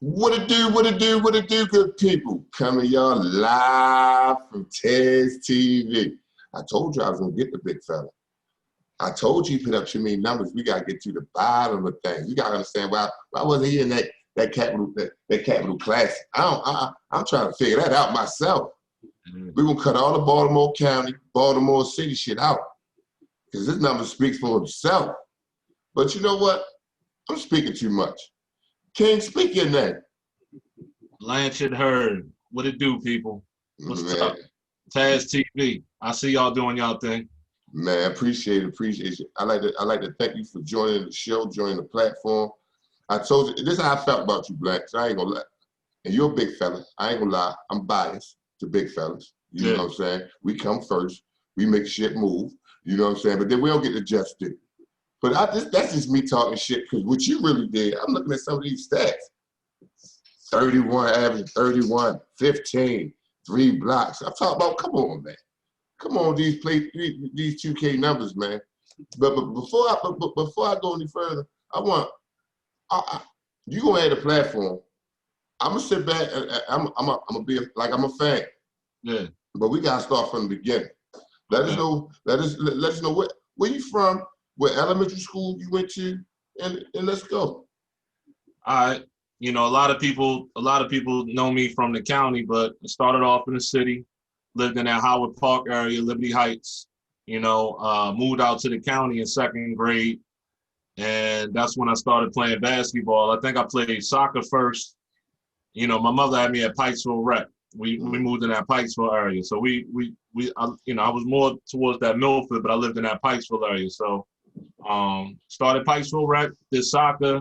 What it do, good people? Coming y'all live from Tez TV. I told you I was gonna get the big fella. I told you put up too many numbers. We gotta get to the bottom of things. You gotta understand why wasn't he in that capital classic? I'm trying to figure that out myself. We're gonna cut all the Baltimore County, Baltimore City shit out. Because this number speaks for itself. But you know what? I'm speaking too much. King, speak your name. Blanchard Hurd. What it do, people? What's up? Taz TV. I see y'all doing y'all thing. Man, appreciate it. I like to thank you for joining the show, joining the platform. I told you, this is how I felt about you, Blank. I ain't gonna lie. And you're a big fella. I ain't gonna lie. I'm biased to big fellas. You know what I'm saying? We come first. We make shit move. You know what I'm saying? But then we don't get to just do. But that's just me talking shit, because what you really did, I'm looking at some of these stats. 31, average 31, 15, 3 blocks. I'm talking about, come on, man. Come on, these 2K numbers, man. But before I go any further, you gonna add a platform. I'm gonna sit back and I'm gonna be like I'm a fan. Yeah. But we gotta start from the beginning. Let us know where you from, what elementary school you went to, and let's go. All right. You know, a lot of people know me from the county, but I started off in the city, lived in that Howard Park area, Liberty Heights. You know, moved out to the county in 2nd grade, and that's when I started playing basketball. I think I played soccer first. You know, my mother had me at Pikesville Rec. We moved in that Pikesville area, so I was more towards that Milford, but I lived in that Pikesville area. So, started Pikesville Rec, did soccer,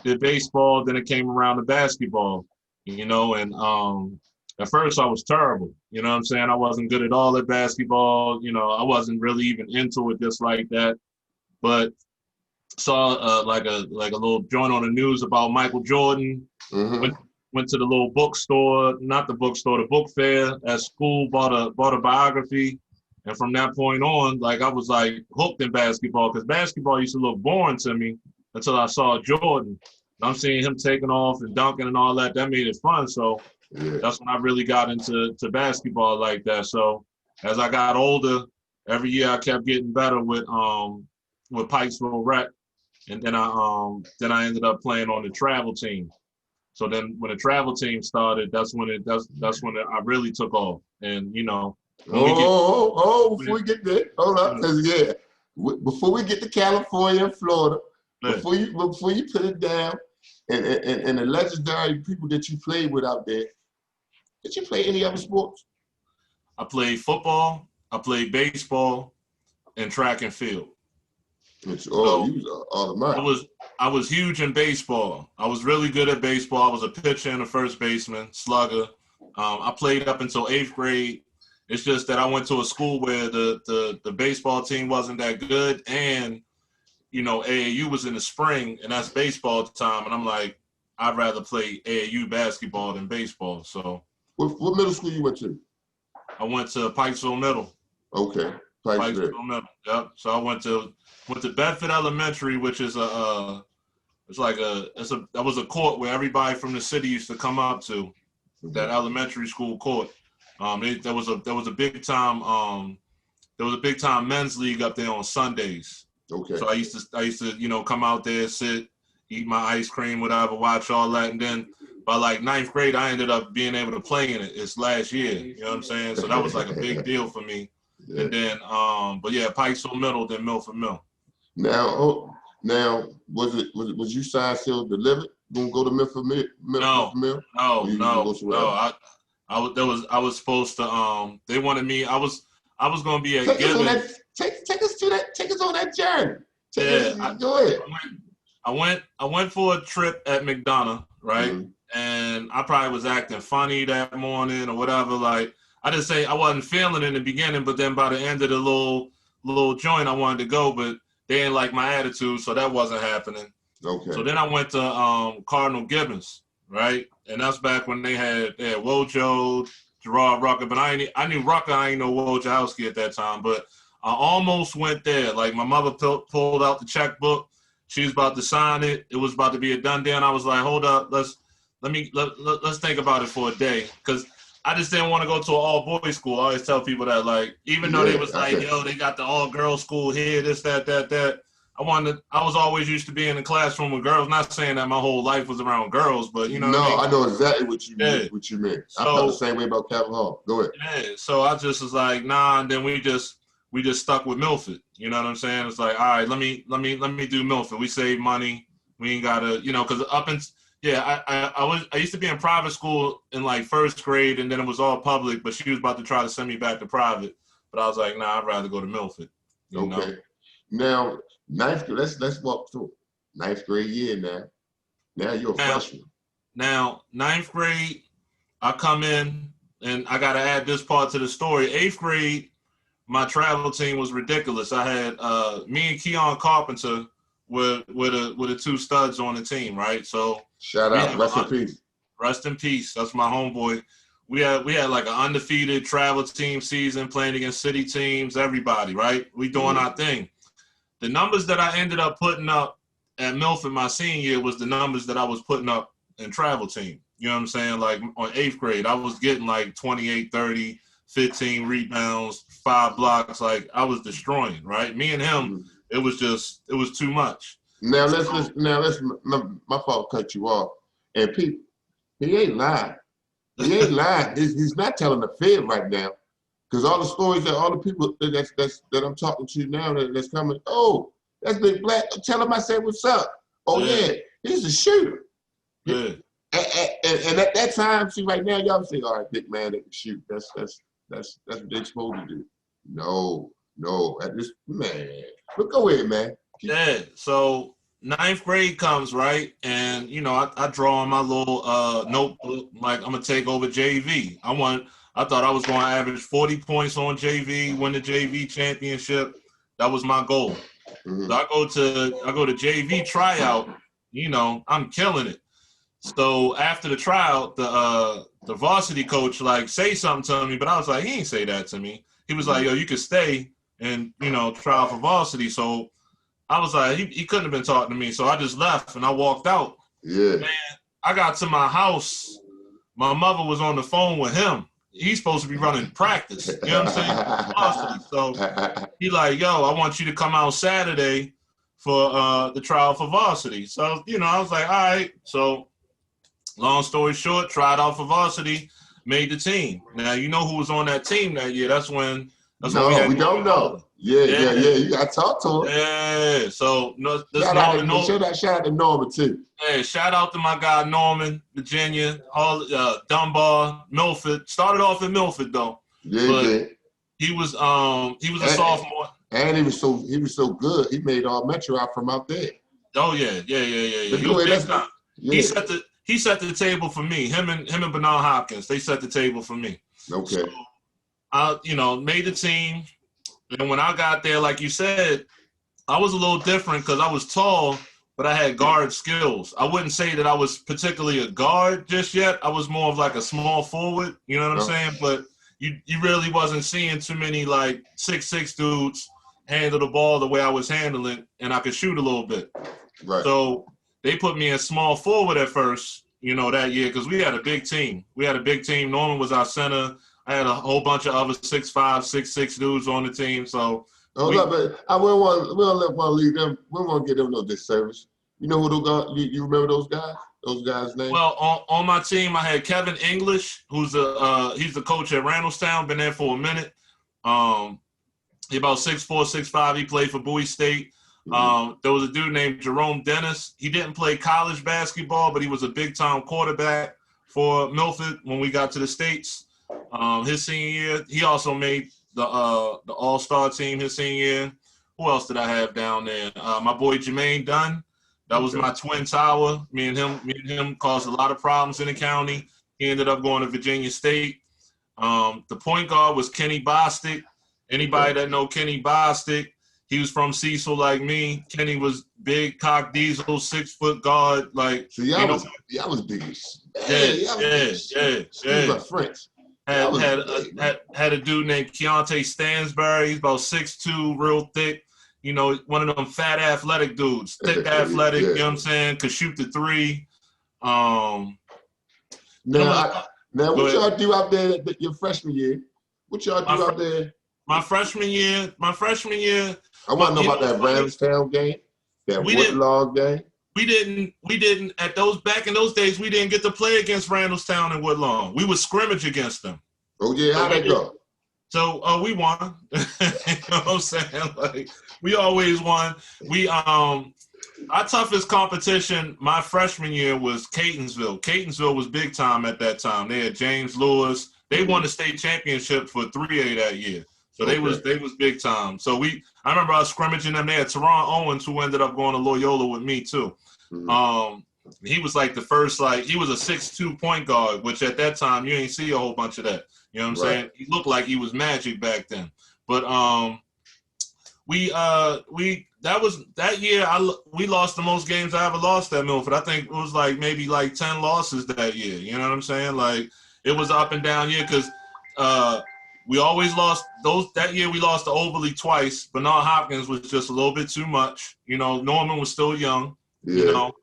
did baseball, then it came around to basketball. You know, and at first I was terrible. You know what I'm saying? I wasn't good at all at basketball. You know, I wasn't really even into it just like that. But saw like a little joint on the news about Michael Jordan. Mm-hmm. Went to the little bookstore, not the bookstore, the book fair at school, bought a biography. And from that point on, like I was like hooked in basketball, because basketball used to look boring to me until I saw Jordan. I'm seeing him taking off and dunking and all that. That made it fun. So that's when I really got into basketball like that. So as I got older, every year I kept getting better with Pikesville Rec. And then I ended up playing on the travel team. So then when the travel team started, that's when I really took off. And you know, before we get there, hold up, because before we get to California and Florida, before you put it down, and the legendary people that you played with out there, did you play any other sports? I played football, I played baseball, and track and field. You was automatic. I was huge in baseball. I was really good at baseball. I was a pitcher and a first baseman, slugger. I played up until 8th grade. It's just that I went to a school where the baseball team wasn't that good, and you know, AAU was in the spring, and that's baseball time. And I'm like, I'd rather play AAU basketball than baseball. So, what middle school you went to? I went to Pikesville Middle. Okay, Pikesville Middle. Yep. So I went to Bedford Elementary, which is that was a court where everybody from the city used to come up to, that elementary school court. There was a big time men's league up there on Sundays. Okay. So I used to you know, come out there, sit, eat my ice cream, whatever, watch all that, and then by like 9th grade I ended up being able to play in it. It's last year, you know what I'm saying? So that was like a big deal for me. Yeah. And then Pikesville Middle, then Milford Mill. Now was you signed, sealed, delivered? Gonna go to Milford Mill? No. I was supposed to. They wanted me. I was gonna be at Gibbons. Take us on that journey. Go ahead. I went for a trip at McDonough, right? Mm-hmm. And I probably was acting funny that morning or whatever. Like I just say I wasn't feeling it in the beginning, but then by the end of the little joint, I wanted to go, but they didn't like my attitude, so that wasn't happening. Okay. So then I went to Cardinal Gibbons, right? And that's back when they had Wojo, Gerard Rucker, but I knew Rucker. I ain't know Wojciechowski at that time, but I almost went there. Like my mother pulled out the checkbook. She was about to sign it. It was about to be a done deal. And I was like, hold up, let's let's think about it for a day, because I just didn't want to go to an all-boys school. I always tell people that, like, even though they was like, yo, they got the all-girls school here, this, that. I was always used to be in the classroom with girls. Not saying that my whole life was around girls, but you know. No, what I mean? I know exactly what you mean. What you meant. So, I felt the same way about Capitol Hall. Go ahead. Yeah. So I just was like, nah, and then we just stuck with Milford. You know what I'm saying? It's like, all right, let me do Milford. We save money. We ain't gotta, because I used to be in private school in like first grade, and then it was all public. But she was about to try to send me back to private, but I was like, nah, I'd rather go to Milford. You know? Now, ninth grade. Let's walk through ninth grade year now. Now you're a freshman. Now, ninth grade, I come in, and I gotta add this part to the story. Eighth grade, my travel team was ridiculous. I had me and Keon Carpenter were the two studs on the team, right? So shout out, rest in peace. Rest in peace. That's my homeboy. We had like an undefeated travel team season, playing against city teams, everybody, right? We doing our thing. The numbers that I ended up putting up at Milford my senior year was the numbers that I was putting up in travel team. You know what I'm saying? Like on eighth grade, I was getting like 28, 30, 15 rebounds, 5 blocks. Like I was destroying, right? Me and him, it was too much. Now my fault cut you off. And people, he ain't lying. He ain't lying. He's not telling the fib right now. Because all the stories that all the people that I'm talking to now that's coming, oh, that's Big Black. Tell him I said what's up. Oh yeah, he's a shooter. Yeah. And at that time, see right now, y'all say, all right, big man, they can shoot. That's what they're supposed to do. No, at this man. But go ahead, man. Yeah. So ninth grade comes, right? And I draw on my little notebook, like I'm gonna take over JV. I thought I was going to average 40 points on JV, win the JV championship. That was my goal. So I go to JV tryout. I'm killing it. So after the tryout, the varsity coach say something to me, but I was like, he ain't say that to me. He was like, yo, you could stay and try out for varsity. So I was like, he couldn't have been talking to me. So I just left and I walked out. Yeah. Man, I got to my house. My mother was on the phone with him. He's supposed to be running practice. You know what I'm saying? So he like, yo, I want you to come out Saturday for the trial for varsity. So, I was like, all right. So long story short, tried out for varsity, made the team. Now, you know who was on that team that year. That's when we don't know. Yeah. You got to talk to him. Yeah. So shout out to Norman too. Yeah, shout out to my guy Norman, Virginia, Dunbar, Milford. Started off in Milford though. Yeah. He was a sophomore. And he was so good. He made all Metro out from out there. Oh yeah. He was big time. Yeah. He set the table for me. Him and Bernard Hopkins, they set the table for me. Okay. So, I made the team. And when I got there, like you said, I was a little different because I was tall, but I had guard skills. I wouldn't say that I was particularly a guard just yet. I was more of like a small forward, you know what I'm saying? But you really wasn't seeing too many 6'6" dudes handle the ball the way I was handling, and I could shoot a little bit. Right. So they put me in small forward at first, that year, because we had a big team. Norman was our center. I had a whole bunch of other 6'5", 6'6" dudes on the team. So but I wouldn't want to leave them. We don't want to get them no disservice. You know who those guys? You remember those guys? Those guys' names? Well, on my team, I had Kevin English, who's he's the coach at Randallstown. Been there for a minute. He about 6'4", 6'5". He played for Bowie State. There was a dude named Jerome Dennis. He didn't play college basketball, but he was a big-time quarterback for Milford when we got to the States. His senior year, he also made the All-Star team his senior year. Who else did I have down there? My boy Jermaine Dunn. That was my twin tower. Me and him caused a lot of problems in the county. He ended up going to Virginia State. The point guard was Kenny Bostic. Anybody that know Kenny Bostic, he was from Cecil like me. Kenny was big cock diesel, 6-foot guard. So y'all was big. Yeah. My friends. Had a dude named Keontae Stansbury. He's about 6'2", real thick. One of them fat athletic dudes. Thick athletic, you know what I'm saying? Could shoot the three. Now, what y'all do out there your freshman year? What y'all do out there? My freshman year. I want to know about that Ramstown game, that Woodlawn game. We didn't back in those days. We didn't get to play against Randallstown and Woodlawn. We would scrimmage against them. Oh yeah, how'd that go? So we won. You know what I'm saying? Like we always won. We our toughest competition my freshman year was Catonsville. Catonsville was big time at that time. They had James Lewis. They won the state championship for 3A that year. So they was big time. So I remember us scrimmaging them. They had Teron Owens, who ended up going to Loyola with me too. Mm-hmm. He was like the first, he was a 6'2" point guard, which at that time you ain't see a whole bunch of that. You know what I'm saying? He looked like he was magic back then. But that year we lost the most games I ever lost at Milford. I think it was maybe 10 losses that year. You know what I'm saying? Like it was up and down year because we always lost that year we lost to Overly twice. Bernard Hopkins was just a little bit too much. You know, Norman was still young. Yeah. You know.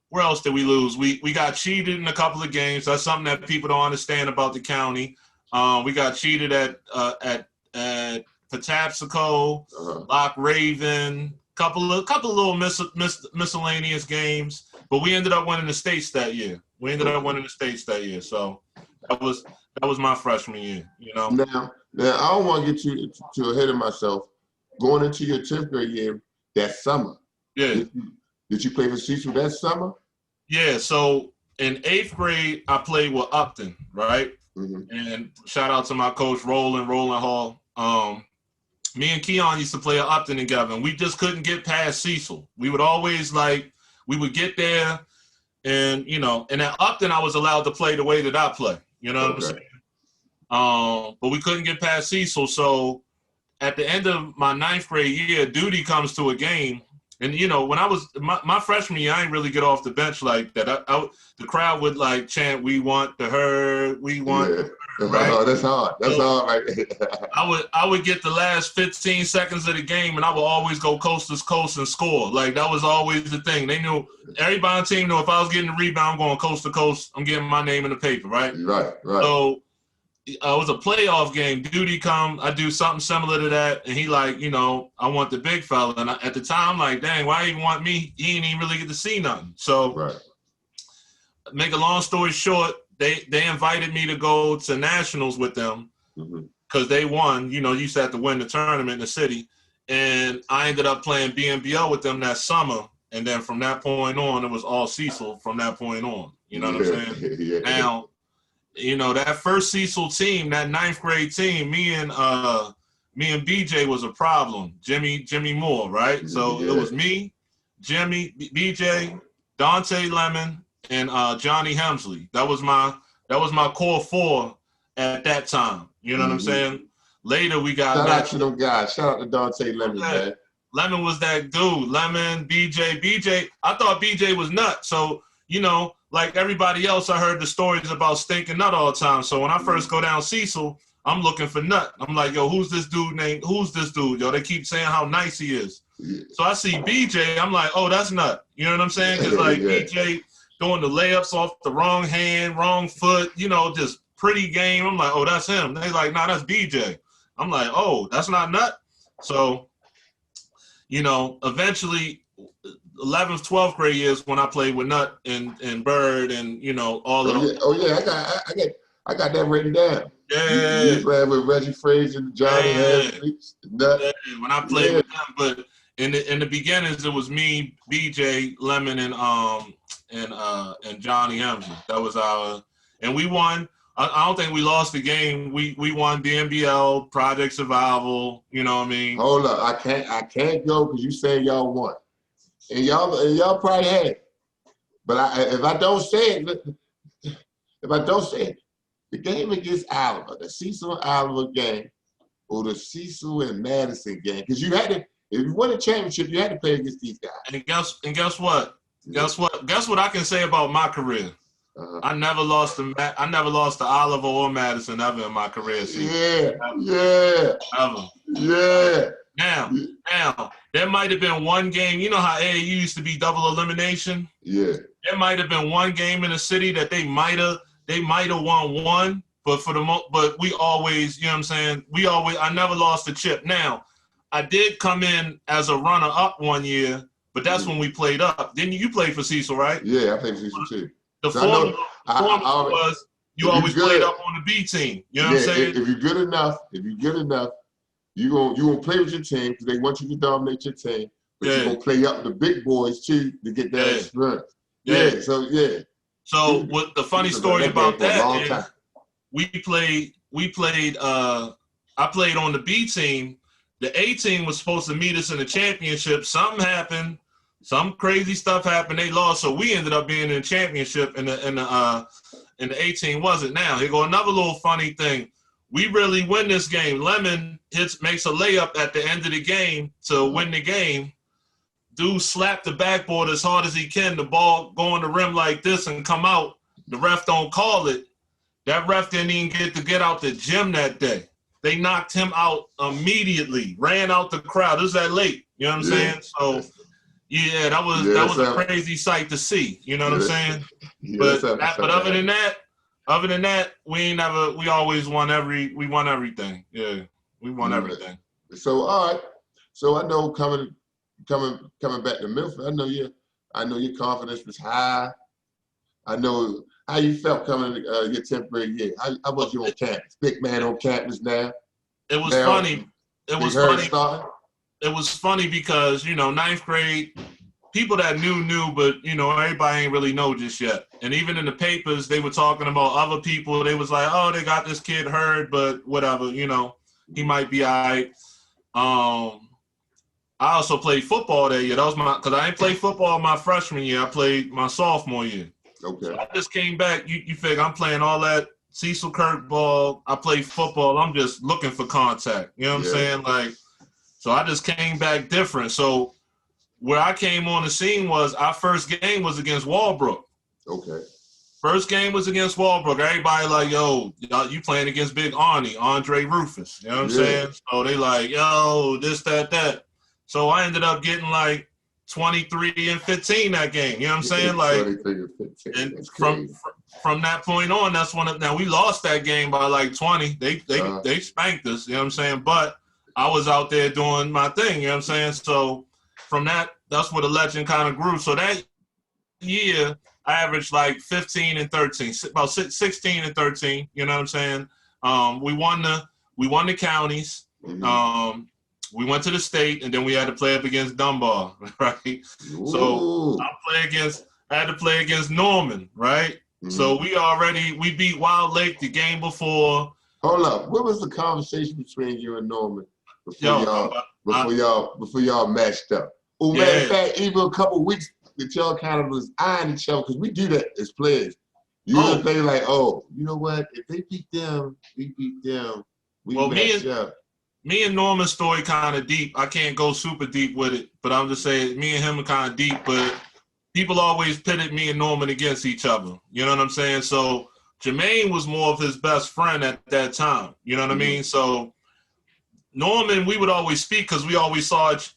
Where else did we lose? We got cheated in a couple of games. That's something that people don't understand about the county. We got cheated at Patapsco, Lock Raven, couple of little miscellaneous games. But we ended up winning the states that year. So that was my freshman year. You know. Now I don't want to get too ahead of myself. Going into your 10th grade year that summer. Yeah. Did you play for Cecil that summer? Yeah, so in 8th grade, I played with Upton, right? Mm-hmm. And shout out to my coach, Roland Hall. Me and Keon used to play at Upton together, and we just couldn't get past Cecil. We would always, we would get there, and, you know, and at Upton, I was allowed to play the way that I play. You know what I'm saying? But we couldn't get past Cecil, so at the end of my 9th grade year, Duty comes to a game. And, you know, when I was my freshman year, I didn't really get off the bench like that. The crowd would chant, "We want the Hurd, we want the Hurd," right? Oh, that's hard. That's hard right I would get the last 15 seconds of the game, and I would always go coast to coast and score. That was always the thing. They knew, everybody on the team knew if I was getting the rebound, I'm going coast to coast, I'm getting my name in the paper, right? Right. So it was a playoff game. Duty come, I do something similar to that, and he you know, I want the big fella. And at the time, I'm like, dang, why even want me? He didn't even really get to see nothing. So, make a long story short, they invited me to go to nationals with them because they won. You know, you used to have to win the tournament in the city, and I ended up playing BNBL with them that summer. And then from that point on, it was all Cecil from that point on. You know what I'm saying? Yeah. Now, you know, that first Cecil team, that 9th grade team, me and BJ was a problem. Jimmy Moore, right? So it was me, Jimmy, BJ, Dante Lemon, and Johnny Hemsley. That was my core 4 at that time. You know what I'm saying? Later we got shout out to them guys. Shout out to Dante Lemon, man. Lemon was that dude. Lemon, BJ. I thought BJ was nuts. So, you know, like everybody else, I heard the stories about stinking nut all the time. So when I first go down Cecil, I'm looking for nut. I'm like, yo, who's this dude? Yo, they keep saying how nice he is. Yeah. So I see BJ, I'm like, oh, that's nut. You know what I'm saying? Because BJ doing the layups off the wrong hand, wrong foot, you know, just pretty game. I'm like, oh, that's him. They like, nah, that's BJ. I'm like, oh, that's not nut. So, you know, eventually 11th, 12th grade years when I played with Nut and Bird and, you know, all of them. Oh yeah, I got that written down. Yeah. You playing with Reggie Frazier, Johnny Hensley, Nut. Yeah. When I played with them, but in the beginnings it was me, BJ, Lemon, and Johnny Hensley. That was and we won. I don't think we lost the game. We won the NBL, Project Survival. You know what I mean? Hold up, I can't go because you saying y'all won, and y'all probably had it. But if I don't say it, the game against Oliver, the Cecil and Oliver game, or the Cecil and Madison game, because you had to. If you won a championship, you had to play against these guys. And guess what? Guess what I can say about my career? I never lost to Oliver or Madison ever in my career. Yeah. Now, there might have been one game. You know how AAU used to be double elimination? Yeah. There might have been one game in the city that they might have won one, but but we always, you know what I'm saying? I never lost a chip. Now, I did come in as a runner up one year, but that's when we played up. Didn't you play for Cecil, right? Yeah, I played for Cecil too. The formula was you always played up on the B team. You know what I'm saying? If you're good enough, you're gonna play with your team because they want you to dominate your team, but you're gonna play up the big boys too to get that experience. So what the funny story about that is we played I played on the B team. The A team was supposed to meet us in the championship. Something happened. Some crazy stuff happened. They lost, so we ended up being in the championship, and the A team wasn't. Now here go another little funny thing. We really win this game. Lemon makes a layup at the end of the game to win the game. Dude slapped the backboard as hard as he can. The ball go on the rim like this and come out. The ref don't call it. That ref didn't even get out the gym that day. They knocked him out immediately. Ran out the crowd. It was that late. You know what I'm saying? So, yeah, that was a crazy sight to see. You know what I'm saying? But other than that, we always won we won everything. Yeah, we won everything. So all right. So I know coming back to Milford, I know your confidence was high. I know how you felt coming your 10th grade year. How was you on campus? Big man on campus now. It was funny. It was funny. It was funny because, 9th grade, people that knew, but, everybody ain't really know just yet. And even in the papers, they were talking about other people. They was like, oh, they got this kid Hurd, but whatever, he might be all right. I also played football that year. That was because I didn't play football my freshman year. I played my sophomore year. Okay. So I just came back. You figure I'm playing all that Cecil Kirk ball. I play football. I'm just looking for contact. You know what I'm saying? So I just came back different. So where I came on the scene was our first game was against Walbrook. Okay. First game was against Walbrook. Everybody like, yo, you playing against Big Andre Rufus. You know what I'm saying? So they like, yo, this, that. So I ended up getting like 23 and 15 that game. You know what I'm saying? 23 and 15. And from that point on, that's now we lost that game by like 20. They spanked us, you know what I'm saying? But I was out there doing my thing, you know what I'm saying? So from that's where the legend kind of grew. So that year, I averaged like 15 and 13, about 16 and 13, you know what I'm saying? We won the counties. Mm-hmm. We went to the state, and then we had to play up against Dunbar, right? Ooh. So I had to play against Norman, right? Mm-hmm. So we beat Wild Lake the game before. Hold up, what was the conversation between you and Norman before y'all matched up? Oh, matter of fact, even a couple of weeks that y'all kind of was eyeing each other, because we do that as players. You would think like, oh, you know what? If they beat them, we beat them. We match up. Me and Norman's story kind of deep. I can't go super deep with it, but I'm just saying me and him are kind of deep, but people always pitted me and Norman against each other. You know what I'm saying? So Jermaine was more of his best friend at that time. You know what I mean? So Norman, we would always speak because we always saw each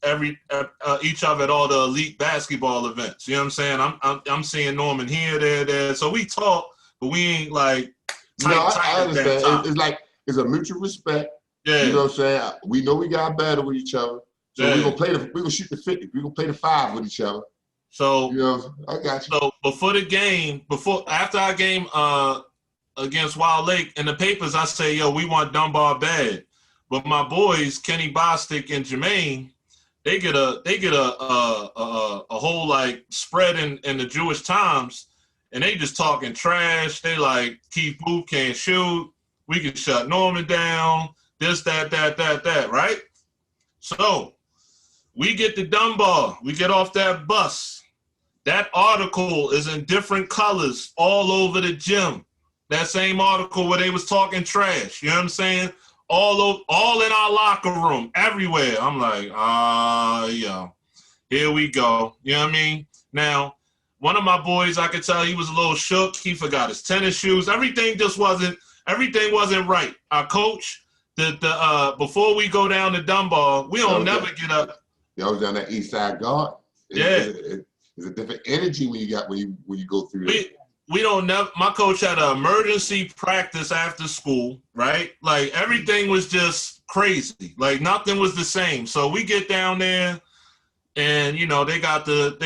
other at all the elite basketball events. You know what I'm saying? I'm seeing Norman here, there. So we talk, but we ain't like tight I understand. It's like, it's a mutual respect. Yeah. You know what I'm saying? We know we got battle with each other. So we're gonna shoot the 50. We're gonna play the 5 with each other. So I got you. So after our game against Wild Lake in the papers, I say, yo, we want Dunbar bad. But my boys, Kenny Bostic and Jermaine, they get a whole like spread in the Jewish Times, and they just talking trash. They like Keith Booth can't shoot. We can shut Norman down. This, that, right? So we get to Dunbar. We get off that bus. That article is in different colors all over the gym. That same article where they was talking trash. You know what I'm saying? All in our locker room, everywhere. I'm like, here we go. You know what I mean? Now, one of my boys, I could tell he was a little shook. He forgot his tennis shoes. Everything wasn't right. Our coach, before we go down to Dunbar, we don't never get up. Y'all was down that east side guard. Yeah. There's a different energy when you go through that. We don't never. My coach had an emergency practice after school, right? Like everything was just crazy. Like nothing was the same. So we get down there, and you know they got the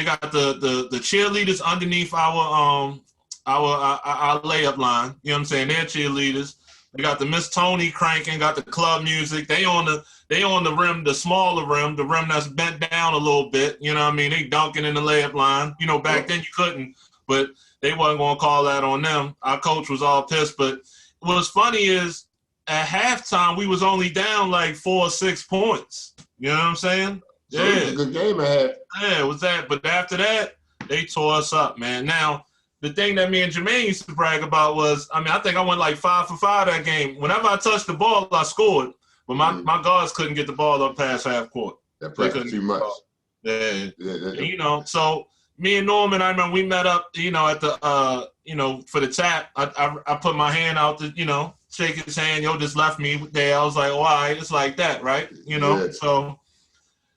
cheerleaders underneath our layup line. You know what I'm saying? They're cheerleaders. They got the Miss Tony cranking, got the club music. They on the rim, the smaller rim, the rim that's bent down a little bit. You know what I mean? They dunking in the layup line. You know, back then you couldn't, but they wasn't going to call that on them. Our coach was all pissed. But what's funny is at halftime, we was only down like 4 or 6 points. You know what I'm saying? So it was a good game ahead. Yeah, it was that. But after that, they tore us up, man. Now, the thing that me and Jermaine used to brag about was, I think I went like 5 for 5 that game. Whenever I touched the ball, I scored. But my guards couldn't get the ball up past half court. That pressure too much. Yeah. You know, so me and Norman, I remember we met up, you know, at the, for the tap. I put my hand out to, you know, shake his hand. Yo, just left me there. I was like, all right, it's like that, right? You know, so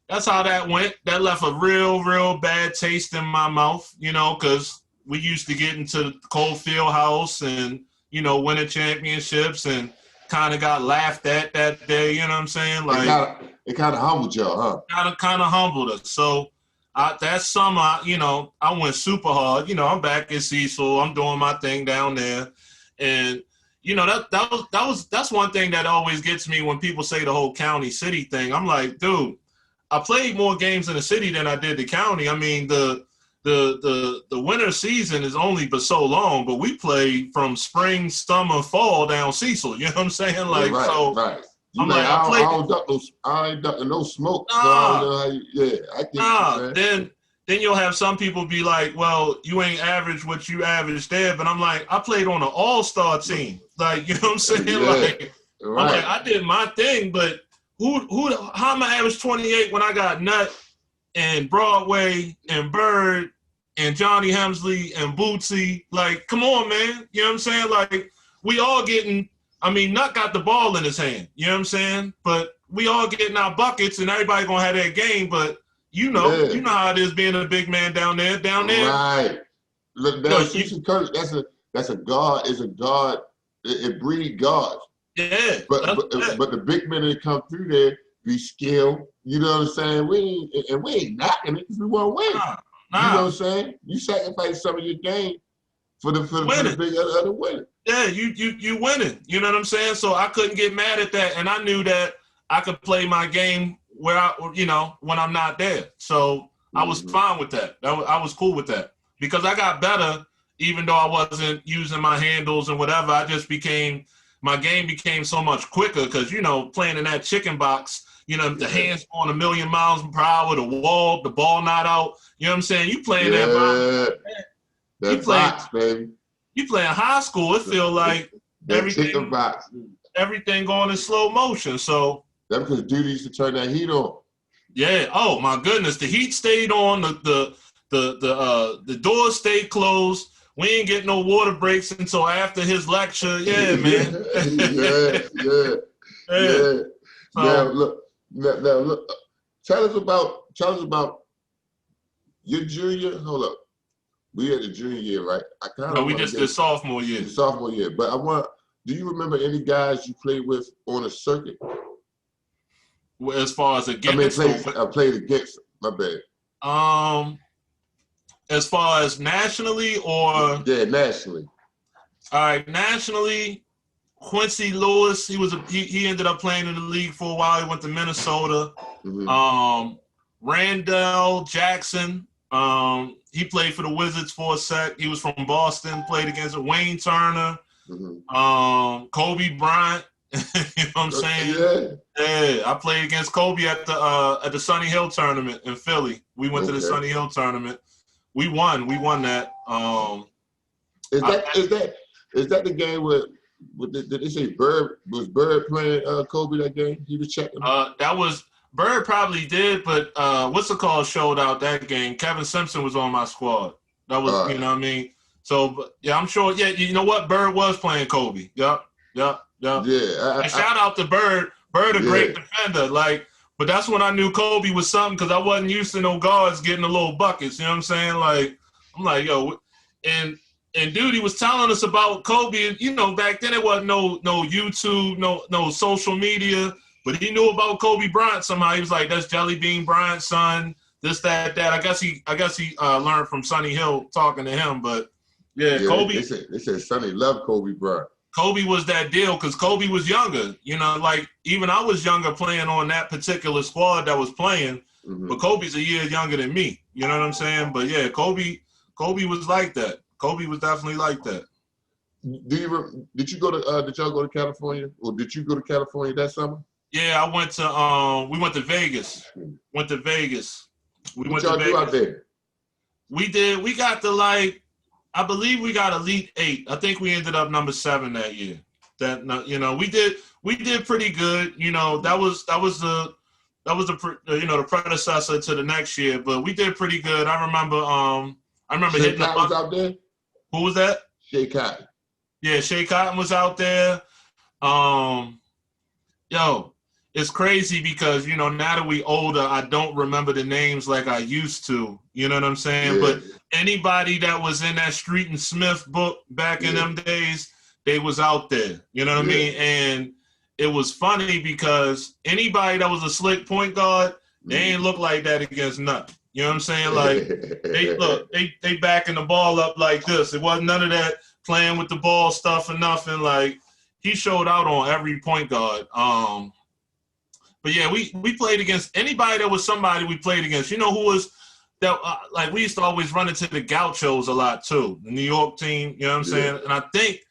that's how that went. That left a real, real bad taste in my mouth, you know, because we used to get into the Cold Field House and, you know, winning championships and kind of got laughed at that day, you know what I'm saying? Like it kind of humbled y'all, huh? Kind of humbled us. So that summer, you know, I went super hard. You know, I'm back in Cecil. I'm doing my thing down there. And, you know, that's one thing that always gets me when people say the whole county city thing. I'm like, dude, I played more games in the city than I did the county. I mean, the winter season is only but so long, but we play from spring, summer, fall down Cecil. You know what I'm saying? Like, right, so right. I'm like, I ain't ducking no smoke. So I don't know how I think then you'll have some people be like, well, you ain't average what you averaged there. But I'm like, I played on an all-star team. Like, you know what I'm saying? Yeah, like, right. I'm like, I did my thing, but how am I average 28 when I got Nut and Broadway and Bird and Johnny Hemsley and Bootsy? Like, come on, man. You know what I'm saying? Like, we all getting, Nut got the ball in his hand. You know what I'm saying? But we all getting our buckets and everybody going to have their game. But you know how it is being a big man down there. Right. Look, that's a guard. Is a guard. It breeds guards. Yeah. But the big men that come through there be skilled. You know what I'm saying? We ain't knocking it because we want to win. Nah. You know what I'm saying? You sacrifice some of your game for the big other winning. Yeah, you winning. You know what I'm saying? So I couldn't get mad at that, and I knew that I could play my game where when I'm not there. So I was fine with that. I was cool with that because I got better, even though I wasn't using my handles and whatever. My game became so much quicker because playing in that chicken box. The hands going a million miles per hour, the ball not out. You know what I'm saying? You playing that box, baby. You playing high school, it feel like chicken box. Everything going in slow motion. So that's because dude used to turn that heat on. Yeah. Oh my goodness. The heat stayed on, the doors stayed closed. We ain't getting no water breaks until after his lecture. Yeah, man. yeah. Now look, tell us about your junior. Hold up, we had the junior year, right? We just did sophomore year. Sophomore year, but do you remember any guys you played with on a circuit? Well, as far as against, I played against. My bad. As far as nationally or nationally. All right, nationally. Quincy Lewis, he ended up playing in the league for a while. He went to Minnesota. Mm-hmm. Randall Jackson, he played for the Wizards for a sec. He was from Boston, played against Wayne Turner, Kobe Bryant. You know what I'm saying? Yeah. I played against Kobe at the Sunny Hill tournament in Philly. We went to the Sunny Hill tournament. We won that. Is that the game where? Did they say Bird playing Kobe that game? He was checking. That was Bird probably did, but what's it called? Showed out that game. Kevin Simpson was on my squad. That was you know what I mean. So yeah, I'm sure. Yeah, you know what? Bird was playing Kobe. Yep. Yeah. And shout out to Bird. Bird a great defender. Like, But that's when I knew Kobe was something because I wasn't used to no guards getting the little buckets. You know what I'm saying? Like, I'm like, yo, and dude, he was telling us about Kobe. You know, back then it wasn't no YouTube, no social media, but he knew about Kobe Bryant somehow. He was like, that's Jelly Bean Bryant's son. This, that. I guess he learned from Sonny Hill talking to him. But yeah, Kobe. They said Sonny loved Kobe Bryant. Kobe was that deal because Kobe was younger. You know, like even I was younger playing on that particular squad that was playing, but Kobe's a year younger than me. You know what I'm saying? But yeah, Kobe was like that. Kobe was definitely like that. Did y'all go to California, or did you go to California that summer? Yeah, I went to we went to Vegas. What y'all do out there? We got the I believe we got Elite 8. I think we ended up number 7 that year. We did pretty good. You know, that was the the predecessor to the next year, but we did pretty good. I remember Shea hitting the was out there. Who was that? Shea Cotton. Yeah, Shea Cotton was out there. It's crazy because, you know, now that we older, I don't remember the names like I used to. You know what I'm saying? Yeah. But anybody that was in that Street and Smith book back in them days, they was out there. You know what I mean? And it was funny because anybody that was a slick point guard, they ain't look like that against nothing. You know what I'm saying? Like, they backing the ball up like this. It wasn't none of that playing with the ball stuff or nothing. Like, he showed out on every point guard. But yeah, we played against anybody that was somebody we played against. You know who was that? We used to always run into the Gauchos a lot too, the New York team. You know what I'm saying? And I think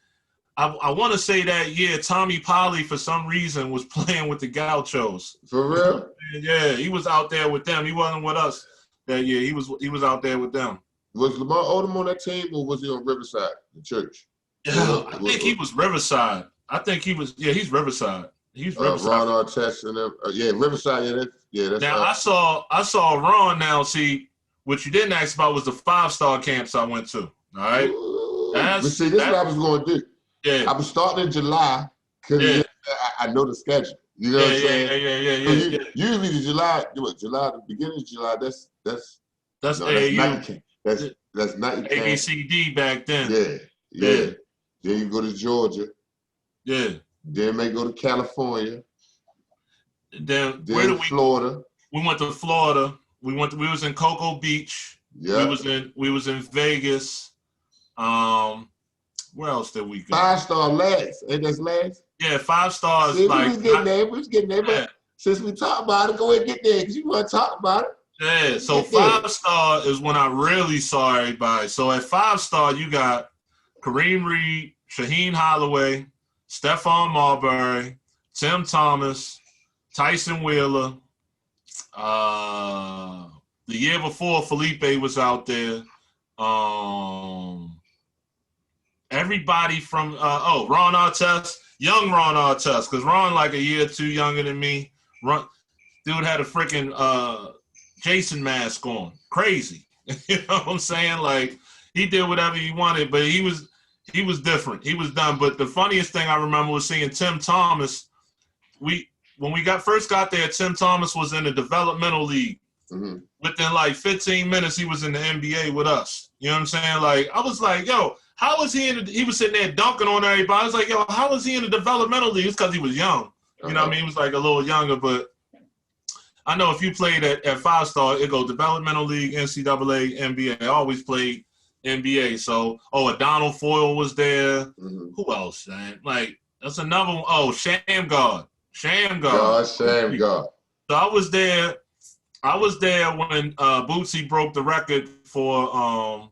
I want to say that year Tommy Polly for some reason was playing with the Gauchos. For real? Yeah, he was out there with them. He wasn't with us that year. He was out there with them. Was Lamar Odom on that team, or was he on Riverside, the church? Yeah, I think he was Riverside. I think he was. Yeah, he's Riverside. He's Riverside. Ron Artest and them. Riverside. That's now I saw Ron. Now, see, what you didn't ask about was the 5-star camps I went to. All right. But see, this is what I was going to do. Yeah. I was starting in July because I know the schedule. You know what I'm saying? Yeah. Usually the beginning of July. That's AAU. night camp. That's night camp. ABCD back then. Yeah. Then you go to Georgia. Yeah. Then they go to California. Then where did Florida. We went to Florida. We was in Cocoa Beach. Yeah. We was in Vegas. Where else did we go? 5-star last. Ain't that last? Yeah, 5 stars. See, we was getting there. But since we talked about it, go ahead and get there because you want to talk about it. Yeah, so 5-star is when I really saw everybody. So at 5-star, you got Kareem Reed, Shaheen Holloway, Stephon Marbury, Tim Thomas, Tyson Wheeler. The year before, Felipe was out there. Everybody from Ron Artest, young Ron Artest, because Ron like a year or two younger than me. Dude had a freaking Jason mask on, crazy. You know what I'm saying? Like he did whatever he wanted, but he was different. He was done. But the funniest thing I remember was seeing Tim Thomas. When we first got there, Tim Thomas was in the developmental league. Mm-hmm. Within like 15 minutes, he was in the NBA with us. You know what I'm saying? Like I was like, yo, how was he he was sitting there dunking on everybody. I was like, yo, how was he in the developmental league? It's because he was young. You know what I mean? He was like a little younger, but I know if you played at 5-star, it go developmental league, NCAA, NBA. I always played NBA. So, Donald Foyle was there. Mm-hmm. Who else, man? Like, that's another one. Oh, Sham God. Sham God. So I was there when Bootsy broke the record for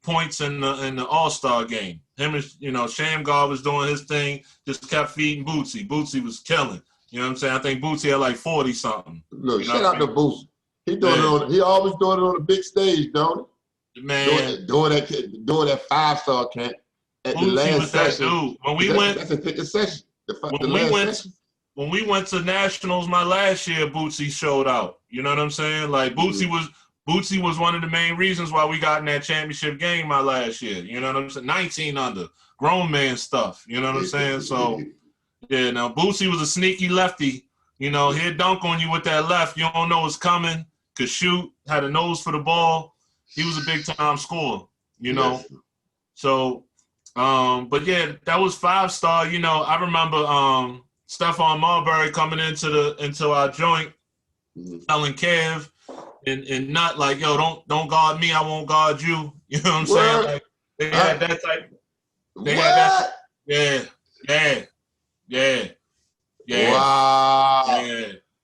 points in the All-Star game. Him and, Sham God was doing his thing, just kept feeding Bootsy. Bootsy was killing. You know what I'm saying? I think Bootsy had like 40-something. Look, shout out to Bootsy. He always doing it on the big stage, don't he? Man. Doing that 5-star camp at Bootsy the last was session. That dude. That's the thickest session. When we went to Nationals my last year, Bootsy showed out. You know what I'm saying? Like Bootsy was one of the main reasons why we got in that championship game my last year. You know what I'm saying? 19 under. Grown man stuff. You know what I'm saying? So yeah, now Bootsy was a sneaky lefty. You know, he'd dunk on you with that left. You don't know what's coming. Could shoot. Had a nose for the ball. He was a big time scorer. You know. Yes. So, but yeah, that was 5-star. You know, I remember Stephon Marbury coming into our joint, telling Kev and not like, yo, don't guard me, I won't guard you. You know what I'm saying? Like they had that type. They had that. Yeah. Wow.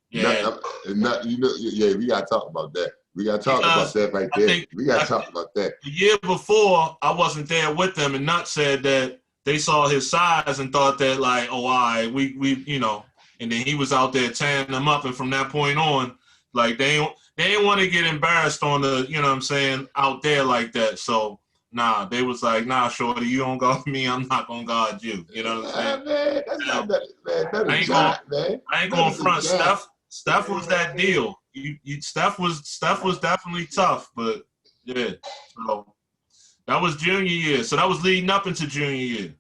Yeah. We gotta talk about that. We gotta talk about that right there. We gotta talk about that. The year before, I wasn't there with them, and Nut said that they saw his size and thought that like, oh, all right, we you know, and then he was out there tearing them up, and from that point on, like they didn't want to get embarrassed on the, you know what I'm saying, out there like that. So nah, they was like, nah, shorty, you don't guard me, I'm not gonna guard you. You know what I'm saying? Man, that's not that, man. I ain't gonna front. Steph was that deal. Steph was definitely tough, but yeah. So that was junior year. So that was leading up into junior year.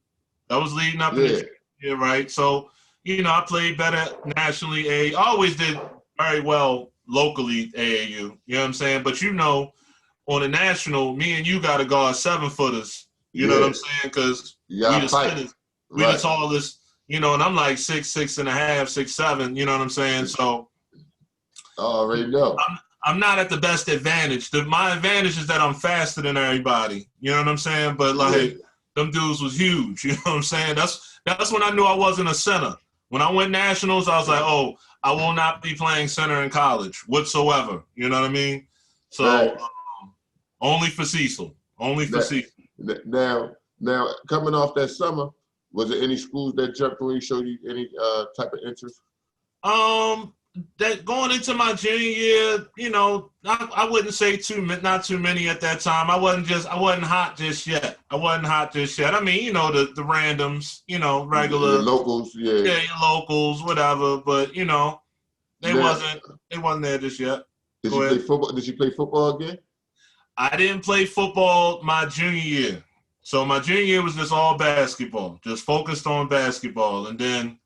Into junior year, right? So, you know, I played better nationally. I always did very well locally AAU. You know what I'm saying? But you know, on the national, me and you got to guard 7-footers. You know what I'm saying? Because we the tallest. You know, and I'm like 6'6.5", 6'7", you know what I'm saying? So I already know. I'm not at the best advantage. My advantage is that I'm faster than everybody. You know what I'm saying? But like them dudes was huge. You know what I'm saying? That's when I knew I wasn't a center. When I went nationals, I was like, oh, I will not be playing center in college whatsoever. You know what I mean? So only for Cecil. Cecil. Now coming off that summer, was there any schools that jumped on you, showed you any type of interest? That going into my junior year, you know, I wouldn't say not too many at that time. I wasn't hot just yet. I mean, you know, the randoms, you know, regular the locals, your locals, whatever. But you know, they wasn't there just yet. Did you play football? Did you play football again? I didn't play football my junior year. So my junior year was just all basketball, just focused on basketball. And then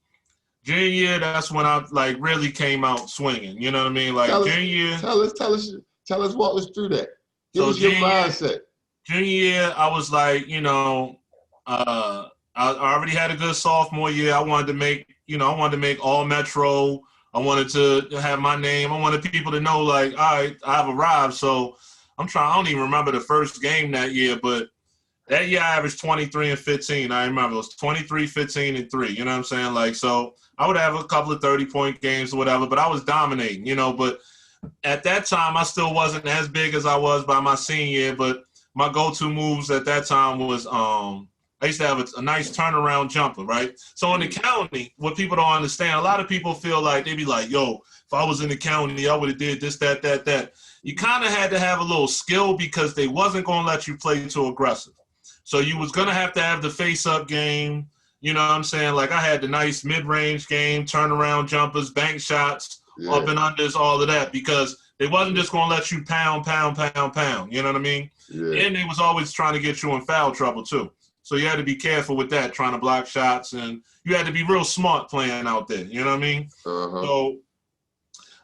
junior year, that's when I like really came out swinging. You know what I mean? Like junior year. Tell us, walk us through that. Give us your mindset. Junior year, I was like, you know, I already had a good sophomore year. I wanted to make all Metro. I wanted to have my name. I wanted people to know, like, all right, I've arrived. So I don't even remember the first game that year, but that year I averaged 23 and 15. I remember it was 23, 15, and 3. You know what I'm saying? Like, so I would have a couple of 30-point games or whatever, but I was dominating, you know. But at that time, I still wasn't as big as I was by my senior year. But my go-to moves at that time was I used to have a nice turnaround jumper, right? So in the county, what people don't understand, a lot of people feel like, they be like, yo, if I was in the county, I would have did this, that. You kind of had to have a little skill because they wasn't going to let you play too aggressive. So you was going to have the face-up game. You know what I'm saying? Like I had the nice mid-range game, turnaround jumpers, bank shots, up and unders, all of that, because they wasn't just going to let you pound. You know what I mean? Yeah. And they was always trying to get you in foul trouble too. So you had to be careful with that, trying to block shots, and you had to be real smart playing out there. You know what I mean? Uh-huh. So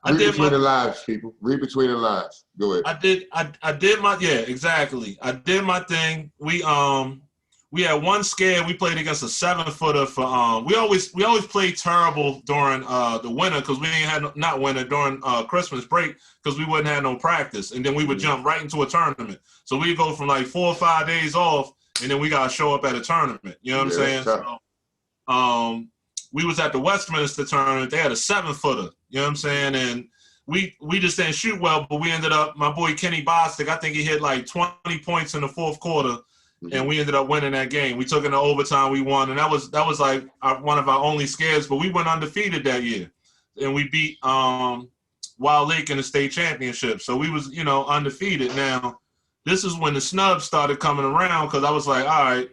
read between the lines, people. Read between the lines. Go ahead. I did my exactly. I did my thing. We had one scare. We played against a 7-footer for we always played terrible during the winter because we ain't had not winter during Christmas break because we wouldn't have no practice, and then we would jump right into a tournament. So we'd go from like 4 or 5 days off, and then we gotta show up at a tournament. You know what I'm saying? So, we was at the Westminster tournament. They had a 7-footer. You know what I'm saying? And we just didn't shoot well, but we ended up, my boy Kenny Bostic, I think he hit like 20 points in the fourth quarter, and we ended up winning that game. We took it to overtime, we won, and that was like one of our only scares, but we went undefeated that year. And we beat Wild Lake in the state championship. So we was, undefeated. Now, this is when the snubs started coming around because I was like, all right,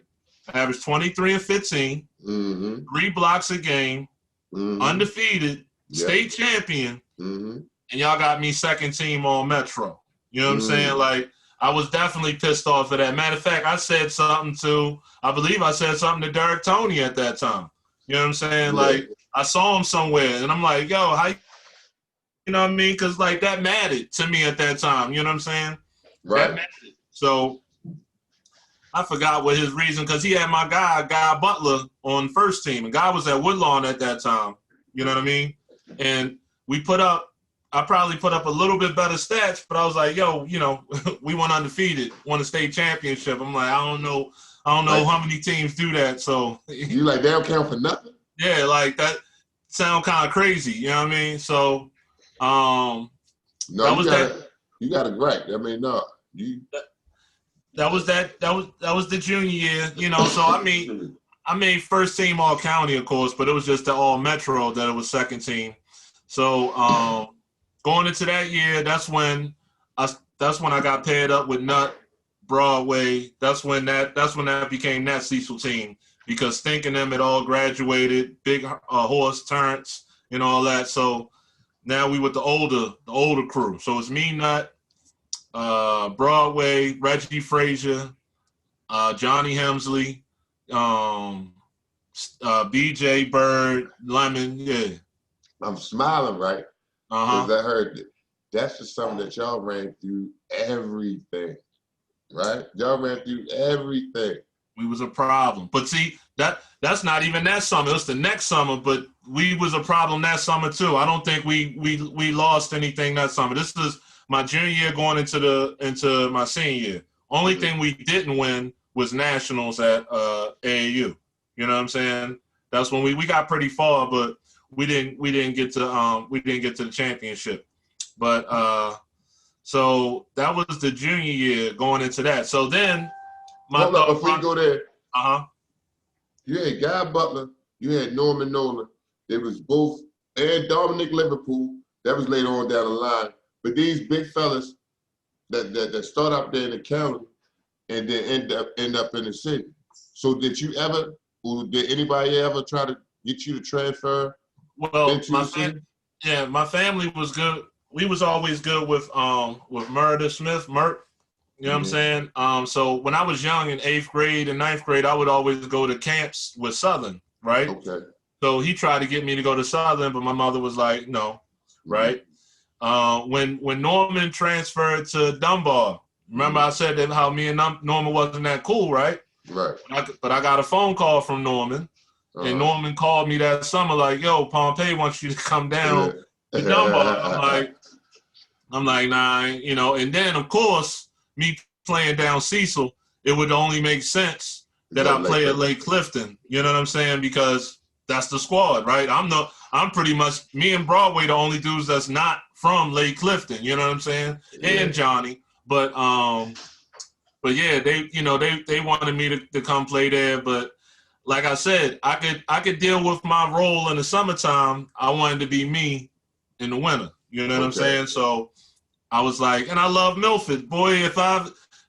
I averaged 23 and 15, 3 blocks a game, undefeated, state champion, and y'all got me second team all Metro. You know what I'm saying? Like, I was definitely pissed off at that. Matter of fact, I believe I said something to Derek Toney at that time. You know what I'm saying? Like, I saw him somewhere, and I'm like, yo, how you know what I mean? Because like that mattered to me at that time. You know what I'm saying? Right. That mattered. So I forgot what his reason, because he had my Guy Butler on first team, and Guy was at Woodlawn at that time. You know what I mean? And I probably put up a little bit better stats, but I was like, yo, you know, we went undefeated, won a state championship. I'm like, I don't know like, how many teams do that. So you like, they don't count for nothing? Yeah, like that sound kind of crazy. You know what I mean? So no, you got it right. I mean, no, that was the junior year, you know. So I made first team all county, of course, but it was just the all metro that it was second team. So going into that year, that's when I got paired up with Nut, Broadway. That's when that became that Cecil team, because Stink and them had all graduated, Big Horse, Terrence, and all that. So now we with the older crew. So it's me, Nut, Broadway, Reggie Frazier, Johnny Hemsley, BJ Bird, Lemon. Yeah. I'm smiling, right? Because I heard that's just something that y'all ran through everything, right? Y'all ran through everything. We was a problem. But see, that's not even that summer. It was the next summer, but we was a problem that summer too. I don't think we lost anything that summer. This is my junior year going into my senior year. Only thing we didn't win was nationals at AAU. You know what I'm saying? That's when we got pretty far, but we didn't get to the championship. But so that was the junior year going into that. So then before you go there, you had Guy Butler, you had Norman Nolan. They was both, and Dominic Liverpool. That was later on down the line. But these big fellas that start up there in the county and then end up in the city. So did anybody ever try to get you to transfer? Well, my family was good. We was always good with Murder Smith, Mert. You know what I'm saying? So when I was young in 8th grade and 9th grade, I would always go to camps with Southern, right? Okay. So he tried to get me to go to Southern, but my mother was like, no, right? When Norman transferred to Dunbar, remember I said that how me and Norman wasn't that cool, right? Right. But I got a phone call from Norman, and Norman called me that summer like, yo, Pompey wants you to come down to Dunbar. I'm like, nah, you know. And then, of course, me playing down Cecil, it would only make sense that I play at Lake Clifton. You know what I'm saying? Because that's the squad, right? I'm pretty much, me and Broadway the only dudes that's not from Lake Clifton. You know what I'm saying? Yeah. And Johnny, but yeah, they wanted me to come play there. But like I said, I could deal with my role in the summertime. I wanted to be me in the winter. You know what I'm saying? So I was like, and I love Milford. Boy,